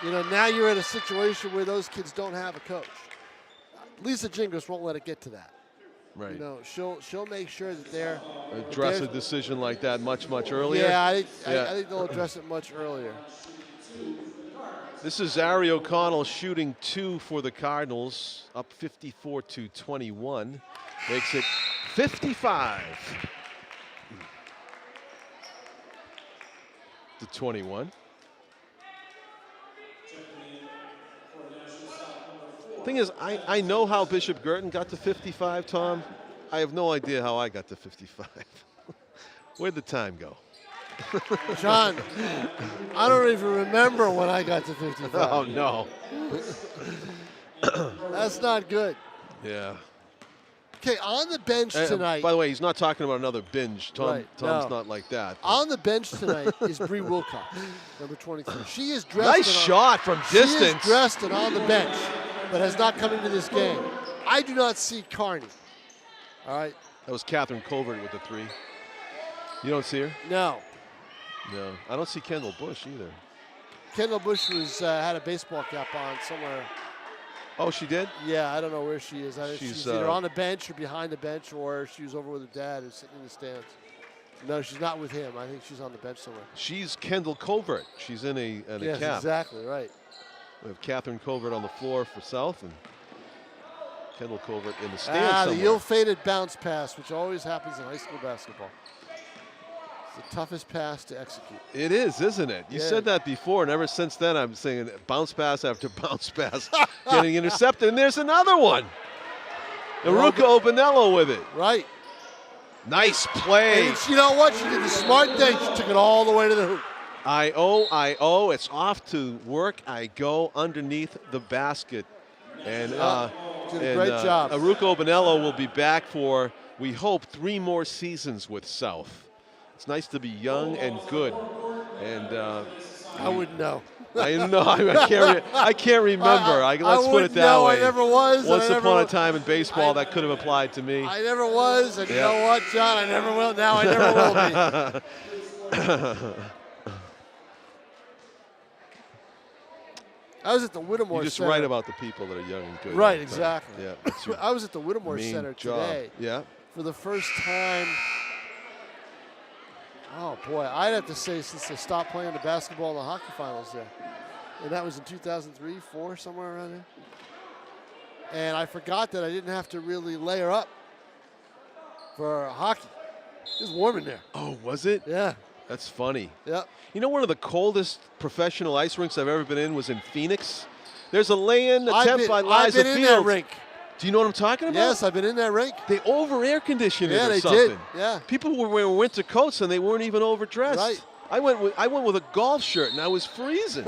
You know, now you're in a situation where those kids don't have a coach. Lisa Jingles won't let it get to that. Right. You know, she'll make sure that they're address a decision like that much earlier. Yeah, I think they'll address it much earlier. This is Ari O'Connell shooting 2 for the Cardinals, up 54-21. Makes it 55-21. Thing is, I know how Bishop Guertin got to 55, Tom. I have no idea how I got to 55. Where'd the time go? John, I don't even remember when I got to 55. Oh, no. That's not good. Yeah. Okay, on the bench tonight. By the way, he's not talking about another binge. Tom's not like that. On the bench tonight is Bree Wilcox, number 23. She is dressed. Nice shot from distance. She is dressed and on the bench, but has not come into this game. I do not see Carney. All right. That was Catherine Covert with the 3. You don't see her? No. No. I don't see Kendall Bush either. Kendall Bush was had a baseball cap on somewhere. Oh, she did? Yeah, I don't know where she is. She's either on the bench or behind the bench, or she was over with her dad and sitting in the stands. No, she's not with him. I think she's on the bench somewhere. She's Kendall Covert. She's in a cap. Yes, exactly, right. We have Catherine Covert on the floor for South and Kendall Covert in the stands the ill-fated bounce pass, which always happens in high school basketball. It's the toughest pass to execute. It is, isn't it? You said that before, and ever since then I'm saying bounce pass after bounce pass, getting intercepted, and there's another one. Aruka Obanello with it. Right. Nice play. And you know what? She did the smart thing. She took it all the way to the hoop. I-O, it's off to work. I go underneath the basket. And, did a great job. Aruka Obanello will be back for, we hope, 3 more seasons with South. It's nice to be young and good. And I wouldn't know. I know. I can't remember. Let's put it that way. I never was. Once upon a time in baseball, that could have applied to me. I never was, and you know what, John? I never will. Now I never will be. I was at the Whittemore You just Center. write about the people that are young and good. Right, exactly. Yeah. I was at the Whittemore Center today. Yeah. For the first time. Oh, boy. I'd have to say since they stopped playing the basketball in the hockey finals there. And that was in 2003, 4, somewhere around there. And I forgot that I didn't have to really layer up for hockey. It was warm in there. Oh, was it? Yeah. That's funny. Yep. You know, one of the coldest professional ice rinks I've ever been in was in Phoenix. There's a lay-in attempt by Liza I've been Fields. in that rink. Do you know what I'm talking about? Yes, I've been in that rink. They over-air conditioned it or they something. did. Yeah. People were wearing winter coats and they weren't even overdressed. Right. I went with a golf shirt and I was freezing.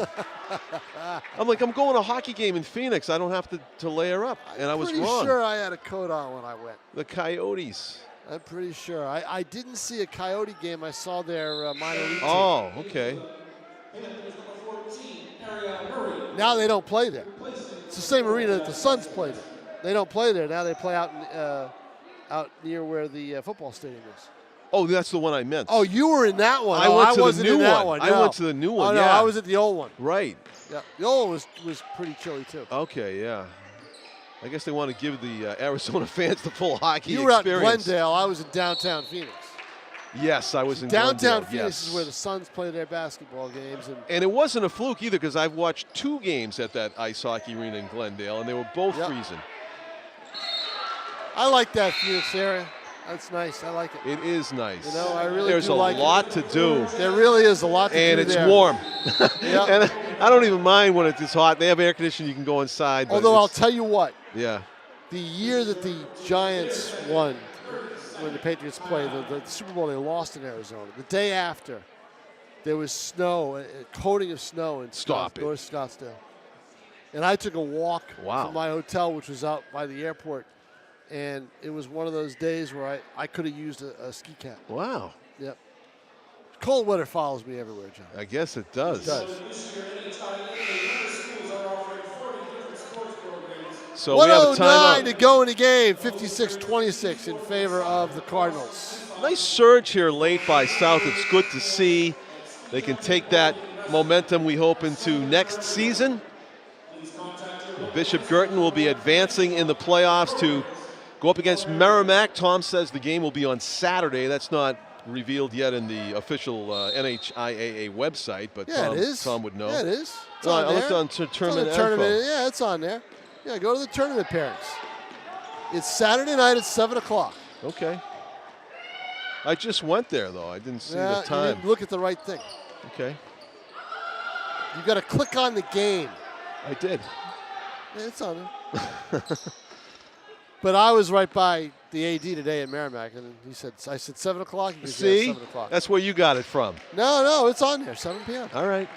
I'm like, I'm going to a hockey game in Phoenix. I don't have to layer up. And I was wrong. I'm pretty sure I had a coat on when I went. The Coyotes. I'm pretty sure. I didn't see a Coyote game. I saw their minor league team. Oh, okay. Now they don't play there. It's the same arena that the Suns played in. They don't play there. Now they play out near where the football stadium is. Oh, that's the one I meant. Oh, you were in that one. I went to wasn't the new in that one. No. I went to the new one. Oh, no, yeah. I was at the old one. Right. Yeah, the old one was pretty chilly too. Okay, yeah. I guess they want to give the Arizona fans the full hockey You were out in experience. Glendale. I was in downtown Phoenix. Yes, I was in downtown Glendale, Phoenix yes. is where the Suns play their basketball games. And it wasn't a fluke either because I've watched 2 games at that ice hockey arena in Glendale, and they were both freezing. I like that Phoenix area. That's nice. I like it. It is nice. You know, I really There's do like it. There's a lot to do. There really is a lot to do And it's there. warm. Yep. And I don't even mind when it's hot. They have air conditioning. You can go inside. But Although I'll tell you what. Yeah. The year that the Giants won, when the Patriots played, the Super Bowl, they lost in Arizona. The day after, there was snow, a coating of snow in North Scottsdale. And I took a walk from my hotel, which was out by the airport, and it was one of those days where I could have used a ski cap. Wow. Yep. Cold weather follows me everywhere, John. I guess it does. It does. So we have a 109 timeout. to go in the game, 56-26 in favor of the Cardinals. Nice surge here late by South. It's good to see. They can take that momentum, we hope, into next season. Bishop Guertin will be advancing in the playoffs to go up against Merrimack. Tom says the game will be on Saturday. That's not revealed yet in the official NHIAA website, but Yeah, it is. Tom would know. Yeah, it is. It's No, on I looked there. on tournament info. Yeah, it's on there. Yeah, go to the tournament pairings. It's Saturday night at 7 o'clock. Okay. I just went there, though. I didn't see Yeah, the you time. didn't look at the right thing. Okay. You got to click on the game. I did. Yeah, it's on there. But I was right by the AD today at Merrimack, and he said, I said 7 o'clock. He goes, yeah, See? 7 o'clock. That's where you got it from. No, it's on there, 7 p.m. All right.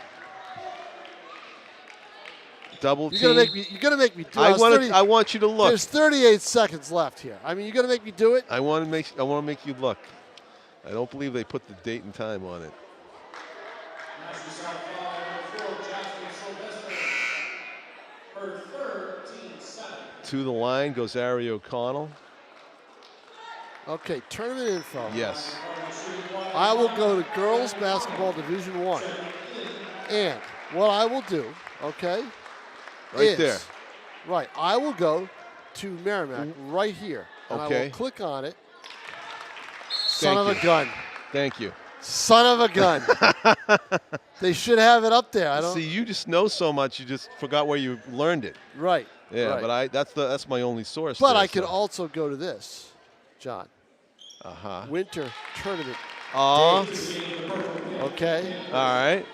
Double team. You're gonna make me do it. I want you to look. There's 38 seconds left here. I mean, you're gonna make me do it. I want to make you look. I don't believe they put the date and time on it. To the line goes Ari O'Connell. Okay, tournament info. Yes. I will go to girls basketball Division I, and what I will do, okay, Right there. Right, I will go to Merrimack right here, and I Okay. will click on it. Thank Son of you. a gun. Thank you. Son of a gun. They should have it up there. I don't. See, you just know so much. You just forgot where you learned it. Right. Yeah, right. but that's my only source. But there, I could so. also go to this, John. Winter tournament dates. Okay. All right.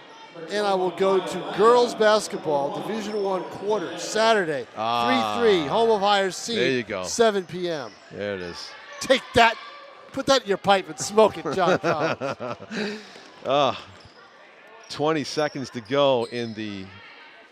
And I will go to girls basketball Division I quarters Saturday, 3-3, home of higher seed. There you go. 7 p.m. There it is. Take that. Put that in your pipe and smoke it, John Collins. 20 seconds to go in the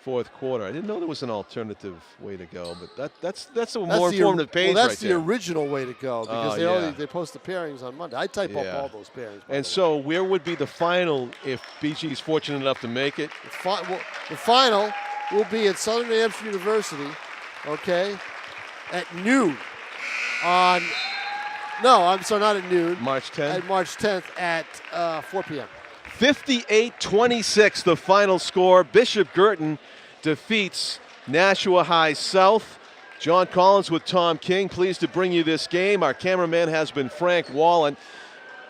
fourth quarter. I didn't know there was an alternative way to go, but that's a more informative page Well, right that's the there. original way to go because yeah. they post the pairings on Monday. I type Yeah. up all those pairings. by And the way. so where would be the final if BG is fortunate enough to make it? The final will be at Southern New Hampshire University, okay, at noon on. No, I'm sorry, not at noon. March 10th? At March 10th at 4 p.m. 58-26, the final score. Bishop Guertin defeats Nashua High South. John Collins with Tom King, pleased to bring you this game. Our cameraman has been Frank Wallen.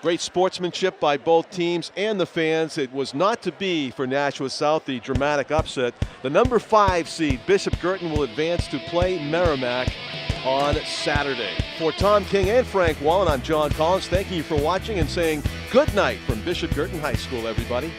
Great sportsmanship by both teams and the fans. It was not to be for Nashua South, the dramatic upset. The number 5 seed, Bishop Guertin, will advance to play Merrimack on Saturday. For Tom King and Frank Wallen, I'm John Collins. Thanking you for watching and saying good night from Bishop Guertin High School, everybody.